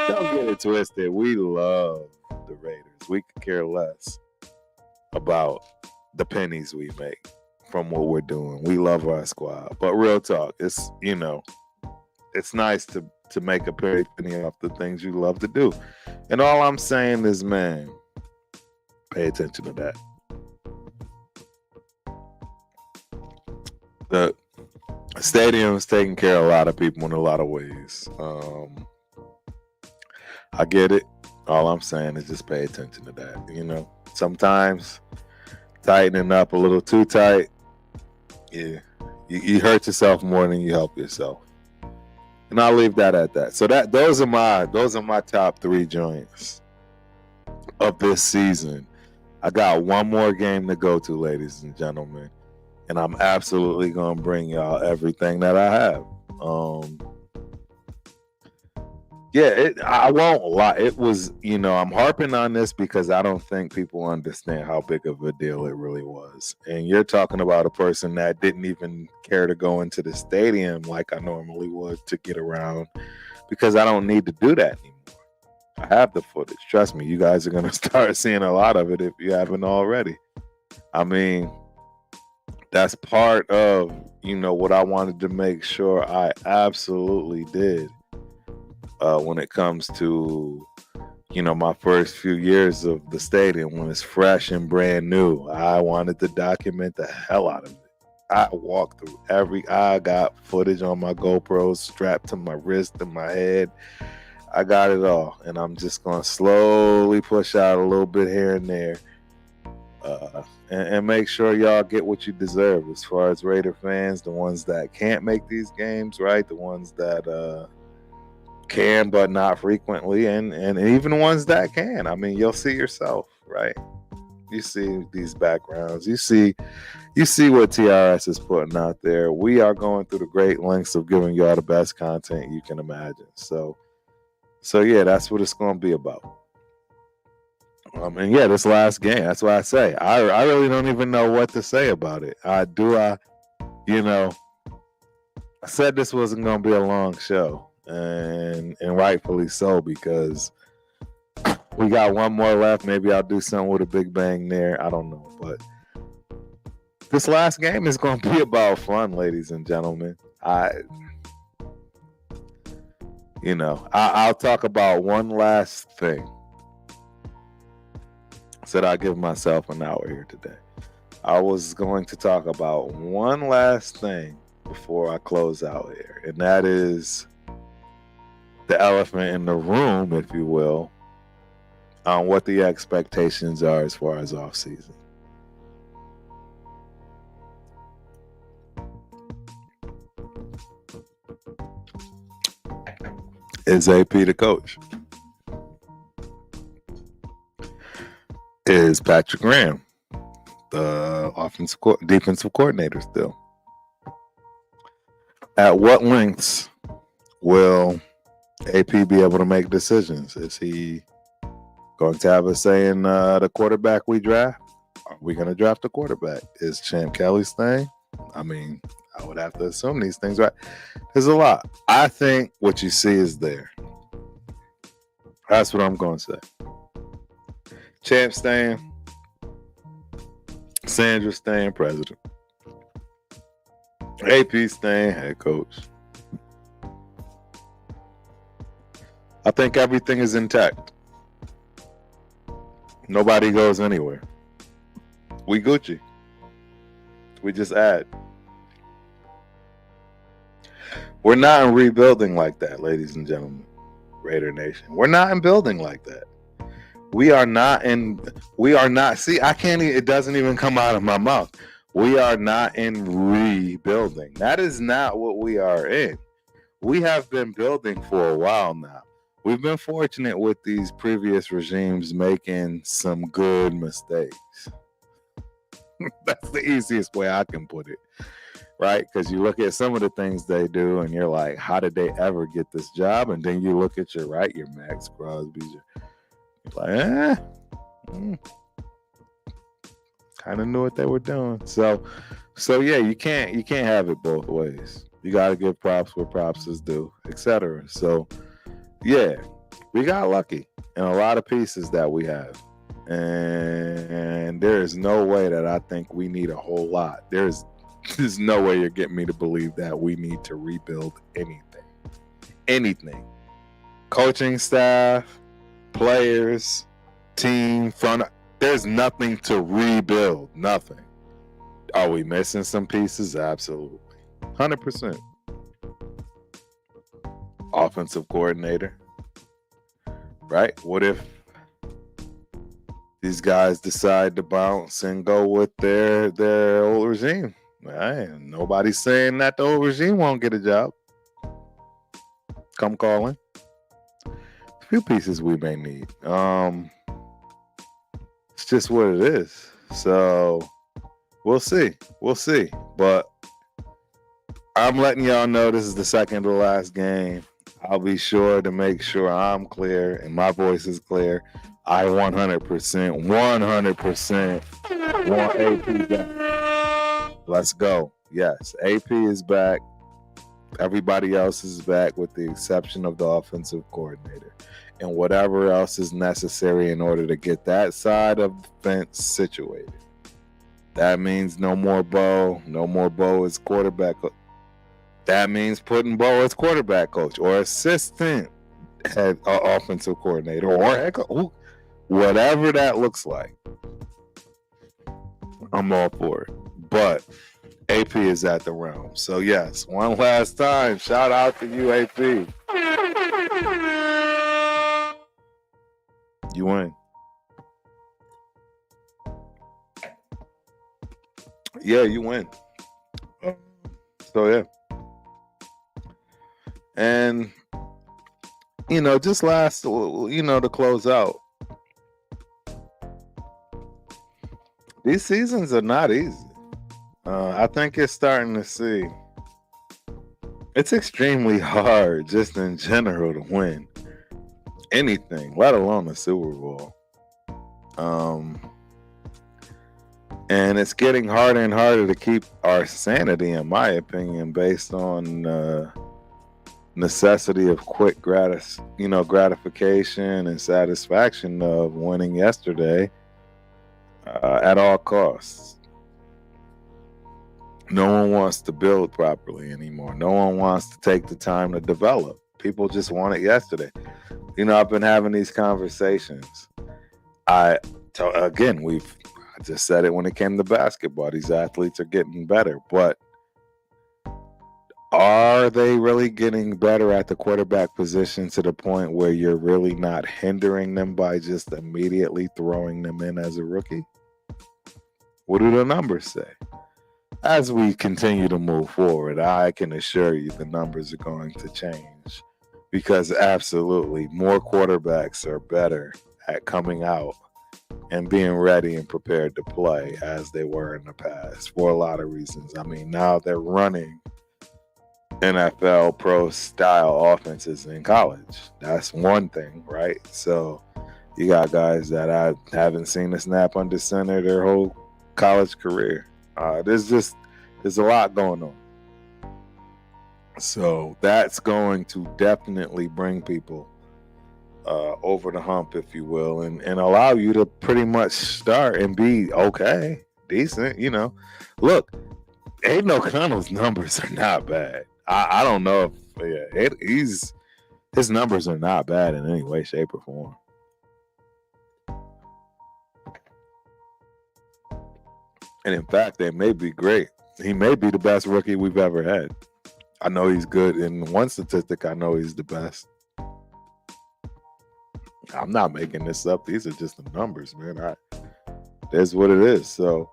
Don't get it twisted. We love the Raiders. We could care less about the pennies we make from what we're doing. We love our squad. But real talk, it's it's nice to make a penny off the things you love to do. And all I'm saying is, man, pay attention to that. The stadium is taking care of a lot of people in a lot of ways. I get it. All I'm saying is just pay attention to that. Sometimes tightening up a little too tight, yeah, you hurt yourself more than you help yourself. And I'll leave that at that. So those are my top 3 joints of this season. I got one more game to go to, ladies and gentlemen, and I'm absolutely gonna bring y'all everything that I have. I won't lie. It was, I'm harping on this because I don't think people understand how big of a deal it really was. And you're talking about a person that didn't even care to go into the stadium like I normally would to get around, because I don't need to do that anymore. I have the footage. Trust me, you guys are going to start seeing a lot of it if you haven't already. I mean, that's part of, what I wanted to make sure I absolutely did. When it comes to, my first few years of the stadium, when it's fresh and brand new, I wanted to document the hell out of it. I walked through I got footage on my GoPros strapped to my wrist and my head. I got it all. And I'm just going to slowly push out a little bit here and there. And make sure y'all get what you deserve as far as Raider fans, the ones that can't make these games, right? The ones that, can but not frequently, and even the ones that can. I mean, you'll see yourself, right? You see these backgrounds, you see what TRS is putting out there. We are going through the great lengths of giving y'all the best content you can imagine. So yeah, that's what it's going to be about. And yeah, this last game, that's why I say I really don't even know what to say about it. I said this wasn't going to be a long show. And rightfully so, because we got one more left. Maybe I'll do something with a big bang there. I don't know. But this last game is going to be about fun, ladies and gentlemen. I'll talk about one last thing. I said I'll give myself an hour here today. I was going to talk about one last thing before I close out here, and that is the elephant in the room, if you will, on what the expectations are as far as offseason. Is AP the coach? Is Patrick Graham the defensive coordinator still? At what lengths will AP be able to make decisions? Is he going to have a say in the quarterback we draft? Are we going to draft a quarterback? Is Champ Kelly staying? I mean, I would have to assume these things, right? There's a lot. I think what you see is there. That's what I'm going to say. Champ staying. Sandra staying president. AP staying head coach. I think everything is intact. Nobody goes anywhere. We Gucci. We just add. We're not in rebuilding like that, ladies and gentlemen. Raider Nation. We're not in building like that. We are not. See, I can't, it doesn't even come out of my mouth. We are not in rebuilding. That is not what we are in. We have been building for a while now. We've been fortunate with these previous regimes making some good mistakes. That's the easiest way I can put it, right? Because you look at some of the things they do and you're like, how did they ever get this job? And then you look at your Max Crosby's, you're like, kind of knew what they were doing. So yeah, you can't have it both ways. You got to give props where props is due, etc. So yeah, we got lucky in a lot of pieces that we have. And there is no way that I think we need a whole lot. There's no way you're getting me to believe that we need to rebuild anything. Coaching staff, players, team, front. There's nothing to rebuild. Nothing. Are we missing some pieces? Absolutely. 100%. Offensive coordinator. Right? What if these guys decide to bounce and go with their old regime. Right? Nobody's saying that the old regime won't get a job. Come calling. A few pieces we may need. It's just what it is. So we'll see. We'll see. But I'm letting y'all know this is the second to last game. I'll be sure to make sure I'm clear and my voice is clear. I 100% want AP back. Let's go. Yes, AP is back. Everybody else is back with the exception of the offensive coordinator. And whatever else is necessary in order to get that side of the fence situated. That means no more Bo. No more Bo as quarterback. That means putting Bo as quarterback coach or assistant head offensive coordinator or head coach. Whatever that looks like. I'm all for it. But AP is at the realm. So yes, one last time, shout out to you, AP. You win. Yeah, you win. So yeah. And just last, to close out. These seasons are not easy. I think it's starting to see. It's extremely hard just in general to win anything, let alone the Super Bowl. And it's getting harder and harder to keep our sanity, in my opinion, based on necessity of quick gratification and satisfaction of winning yesterday at all costs. No one wants to build properly anymore. No one wants to take the time to develop. People just want it yesterday. I've been having these conversations. I just said it when it came to basketball. These athletes are getting better, but are they really getting better at the quarterback position to the point where you're really not hindering them by just immediately throwing them in as a rookie? What do the numbers say? As we continue to move forward, I can assure you the numbers are going to change because absolutely more quarterbacks are better at coming out and being ready and prepared to play as they were in the past for a lot of reasons. I mean, now they're running NFL pro style offenses in college. That's one thing, right? So you got guys that I haven't seen a snap under center their whole college career. There's a lot going on. So that's going to definitely bring people over the hump, if you will, and allow you to pretty much start and be okay, decent. Look, Aiden O'Connell's numbers are not bad. I don't know if his numbers are not bad in any way, shape, or form. And in fact, they may be great. He may be the best rookie we've ever had. I know he's good. In one statistic, I know he's the best. I'm not making this up. These are just the numbers, man. That's what it is. So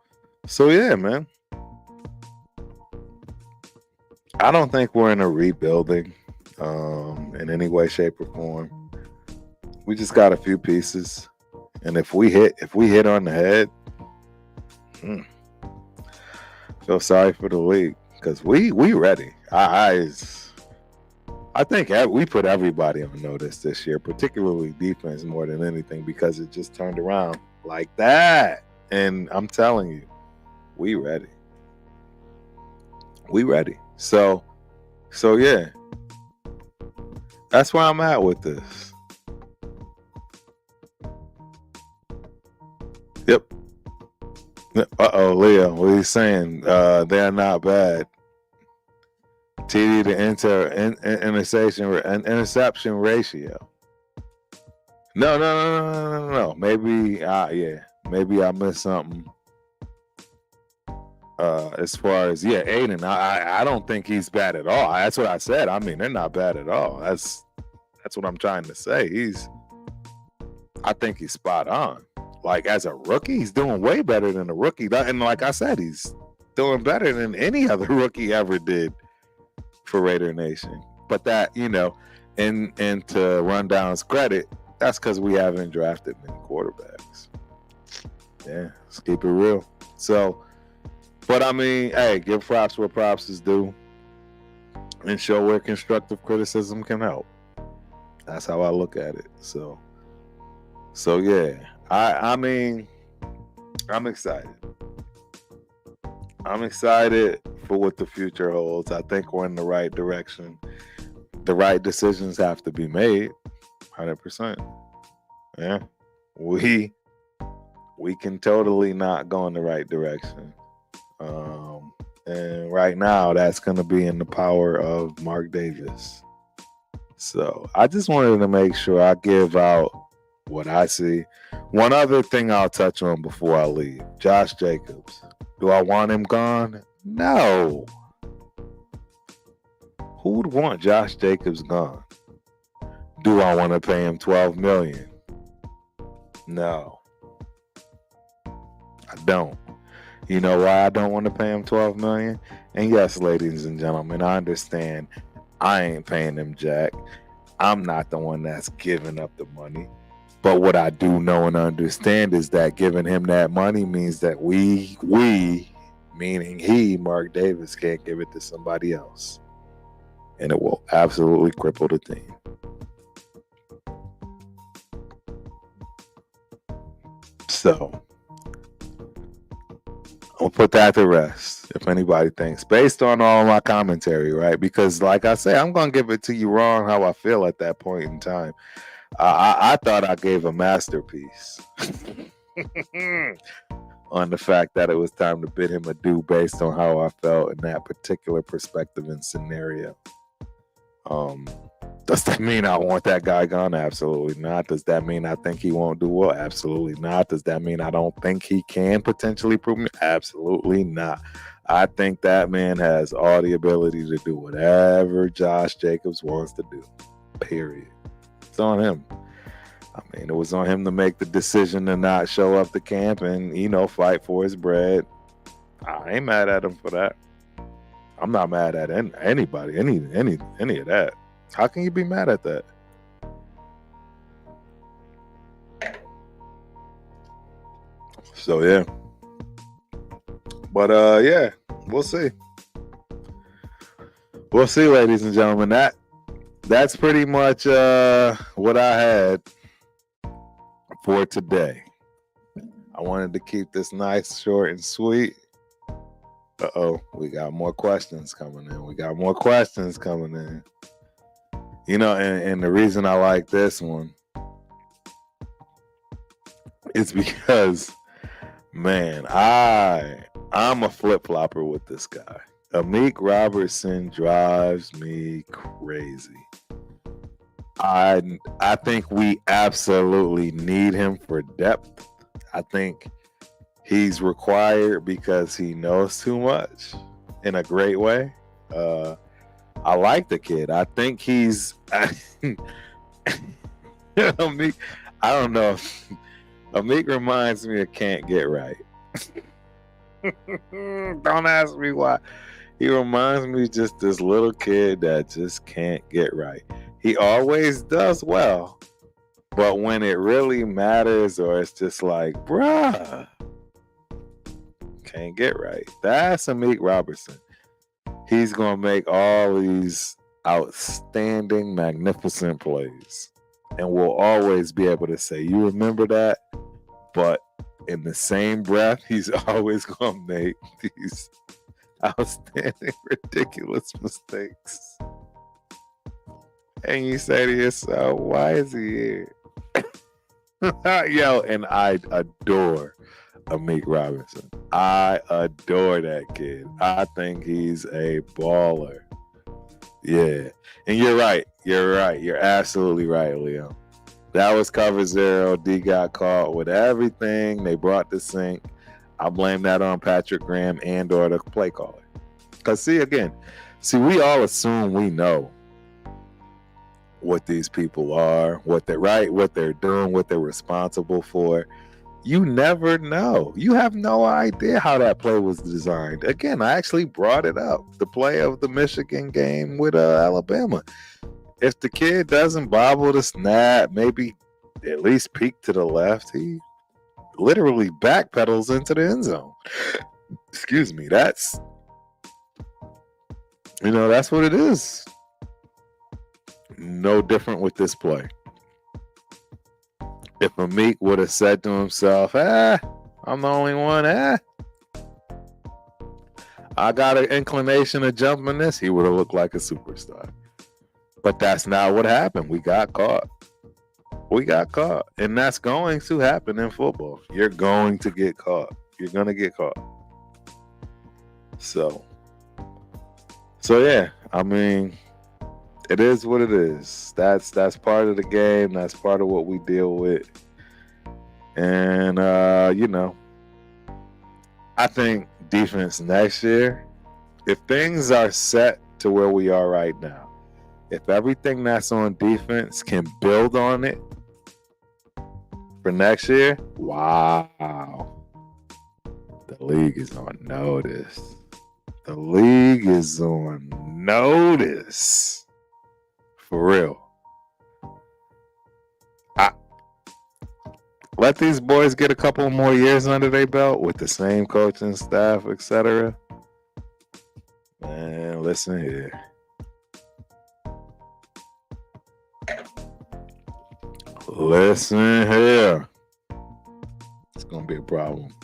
yeah, man. I don't think we're in a rebuilding in any way, shape, or form. We just got a few pieces. And if we hit on the head, feel sorry for the league because we ready. I think we put everybody on notice this year, particularly defense more than anything, because it just turned around like that. And I'm telling you, we ready. We ready. So yeah, that's where I'm at with this. Yep. Leo, what are you saying? They're not bad. TD to interception ratio. No. Maybe, maybe I missed something. As far as Aiden, I don't think he's bad at all. That's what I said. I mean, they're not bad at all. That's what I'm trying to say. I think he's spot on. like as a rookie, he's doing way better than a rookie. And like I said, he's doing better than any other rookie ever did for Raider Nation. But that, and to Rundown's credit, that's because we haven't drafted many quarterbacks. Yeah, let's keep it real. So, but I mean, hey, give props where props is due and show where constructive criticism can help. That's how I look at it. So yeah, I mean, I'm excited. I'm excited for what the future holds. I think we're in the right direction. The right decisions have to be made, 100%. Yeah, we can totally not go in the right direction. And right now, that's going to be in the power of Mark Davis. So I just wanted to make sure I give out what I see. One other thing I'll touch on before I leave. Josh Jacobs. Do I want him gone? No. Who would want Josh Jacobs gone? Do I want to pay him $12 million? No. I don't. You know why I don't want to pay him $12 million? And yes, ladies and gentlemen, I understand I ain't paying him jack. I'm not the one that's giving up the money. But what I do know and understand is that giving him that money means that we, meaning he, Mark Davis, can't give it to somebody else. And it will absolutely cripple the team. So, I'll put that to rest if anybody thinks, based on all my commentary, right? Because like I say, I'm going to give it to you wrong how I feel at that point in time. I thought I gave a masterpiece on the fact that it was time to bid him adieu based on how I felt in that particular perspective and scenario. Does that mean I want that guy gone? Absolutely not. Does that mean I think he won't do well? Absolutely not. Does that mean I don't think he can potentially prove me? Absolutely not. I think that man has all the ability to do whatever Josh Jacobs wants to do. Period. It's on him. I mean, it was on him to make the decision to not show up to camp and, fight for his bread. I ain't mad at him for that. I'm not mad at anybody, any of that. How can you be mad at that? So yeah. But yeah, we'll see. We'll see, ladies and gentlemen. That's pretty much what I had for today. I wanted to keep this nice, short, and sweet. We got more questions coming in. And the reason I like this one is because, man, I'm a flip-flopper with this guy. Amik Robertson drives me crazy. I think we absolutely need him for depth. I think he's required because he knows too much in a great way. I like the kid. I think he's Amik, I don't know. Amik reminds me of Can't Get Right. Don't ask me why. He reminds me just this little kid that just can't get right. He always does well, but when it really matters, or it's just like, bruh, can't get right. That's Amik Robertson. He's going to make all these outstanding, magnificent plays. And we'll always be able to say, you remember that? But in the same breath, he's always going to make these outstanding, ridiculous mistakes. And you say to yourself, why is he here? Yo, and I adore Amik Robinson. I adore that kid. I think he's a baller. Yeah. And you're right. You're absolutely right, Leo. That was cover zero. D got caught with everything. They brought the sink. I blame that on Patrick Graham and or the play caller. Because we all assume we know what these people are, what they're doing, what they're responsible for. You never know. You have no idea how that play was designed. Again, I actually brought it up. The play of the Michigan game with Alabama. If the kid doesn't bobble the snap, maybe at least peek to the left, he literally backpedals into the end zone. Excuse me. That's what it is. No different with this play. If Amik would have said to himself, I'm the only one, I got an inclination of jumping this, he would have looked like a superstar. But that's not what happened. We got caught. And that's going to happen in football. You're going to get caught. You're going to get caught. So yeah, I mean, it is what it is. That's part of the game. That's part of what we deal with. And, I think defense next year, if things are set to where we are right now, if everything that's on defense can build on it for next year, wow. The league is on notice. The league is on notice. For real. Let these boys get a couple more years under their belt with the same coaching staff, etc. Man, listen here. Listen here. It's going to be a problem.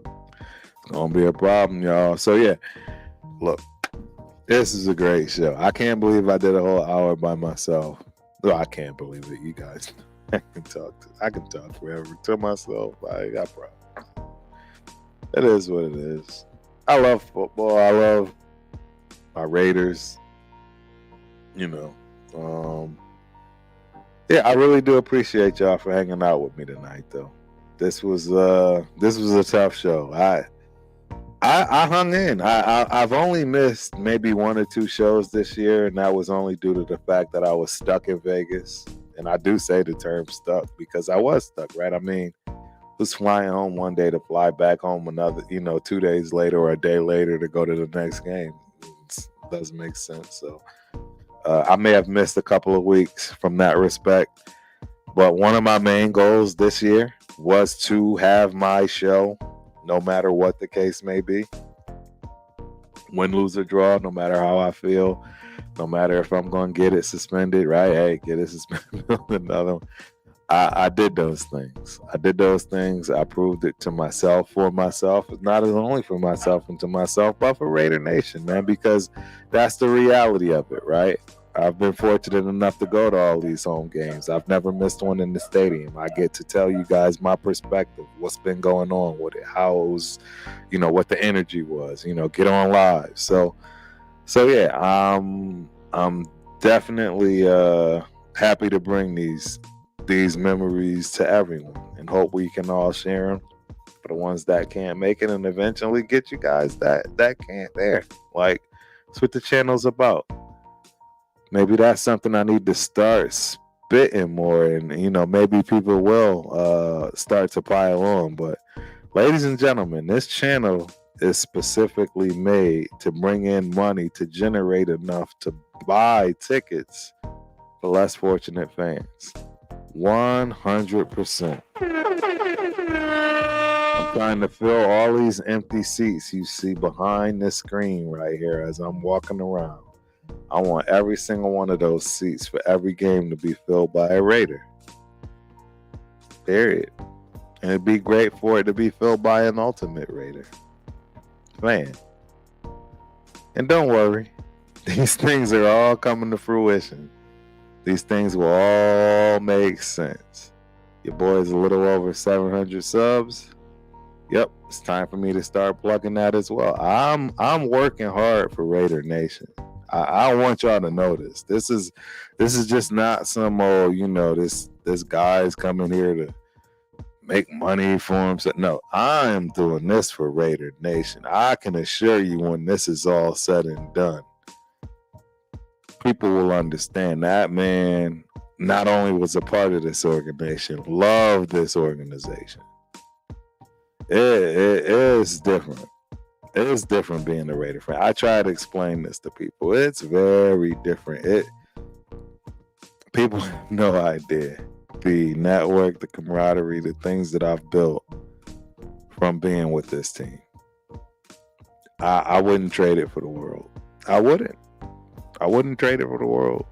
It's going to be a problem, y'all. So, yeah. Look, this is a great show. I can't believe I did a whole hour by myself. Well, I can't believe it. You guys, I can talk forever to myself. I got problems. It is what it is. I love football. I love my Raiders. Yeah, I really do appreciate y'all for hanging out with me tonight, though. This was a tough show. I hung in. I've only missed maybe 1 or 2 shows this year, and that was only due to the fact that I was stuck in Vegas. And I do say the term stuck because I was stuck, right? I mean, was flying home one day to fly back home another, 2 days later or a day later to go to the next game. It doesn't make sense. So I may have missed a couple of weeks from that respect. But one of my main goals this year was to have my show, no matter what the case may be. Win, lose, or draw, no matter how I feel, no matter if I'm going to get it suspended, right? Hey, get it suspended. Another one. I did those things. I proved it to myself, for myself, not only for myself and to myself, but for Raider Nation, man, because that's the reality of it, right? I've been fortunate enough to go to all these home games. I've never missed one in the stadium. I get to tell you guys my perspective, what's been going on with it, how it was, what the energy was, get on live. So yeah, I'm definitely happy to bring these memories to everyone and hope we can all share them for the ones that can't make it and eventually get you guys that can't there. Like, that's what the channel's about. Maybe that's something I need to start spitting more, and maybe people will start to pile on. But ladies and gentlemen, this channel is specifically made to bring in money to generate enough to buy tickets for less fortunate fans. 100%. I'm trying to fill all these empty seats you see behind this screen right here as I'm walking around. I want every single one of those seats for every game to be filled by a Raider. Period. And it'd be great for it to be filled by an ultimate Raider fan. And don't worry, these things are all coming to fruition. These things will all make sense. Your boy's a little over 700 subs. Yep, it's time for me to start plugging that as well. I'm working hard for Raider Nation. I want y'all to know this. This is just not some old, this guy's coming here to make money for himself. No, I am doing this for Raider Nation. I can assure you, when this is all said and done, people will understand that man not only was a part of this organization, loved this organization. it is different. It is different being a Raider fan. I try to explain this to people. It's very different. People have no idea the network, the camaraderie, the things that I've built from being with this team. I wouldn't trade it for the world. I wouldn't trade it for the world.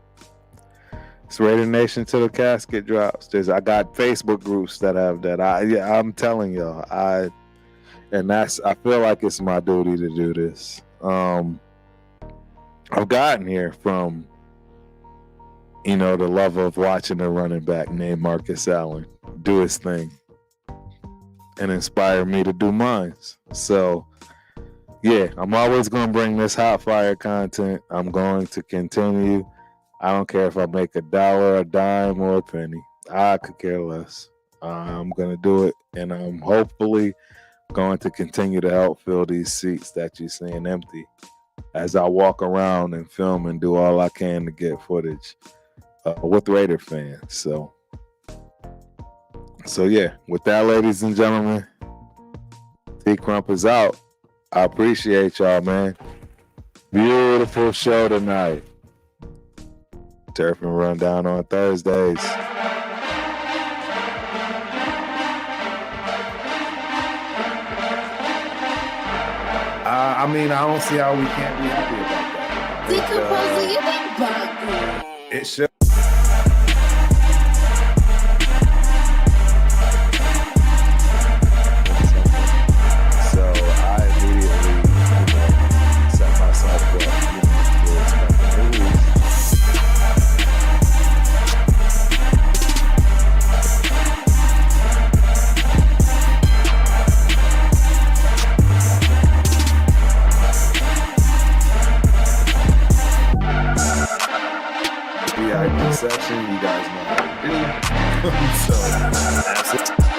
It's Raider Nation till the casket drops. I got Facebook groups that have that. I'm telling y'all, I feel like it's my duty to do this. I've gotten here from, the love of watching a running back named Marcus Allen do his thing and inspire me to do mine. So, yeah, I'm always going to bring this hot fire content. I'm going to continue. I don't care if I make $1, a dime, or a penny. I could care less. I'm going to do it, and I'm hopefully going to continue to help fill these seats that you're seeing empty as I walk around and film and do all I can to get footage with Raider fans. So yeah, with that, ladies and gentlemen, T Crump is out. I appreciate y'all, man. Beautiful show tonight. Turf and Rundown on Thursdays. I don't see how we can't be happy about that. It should. Section, you guys know how to do. So that's it.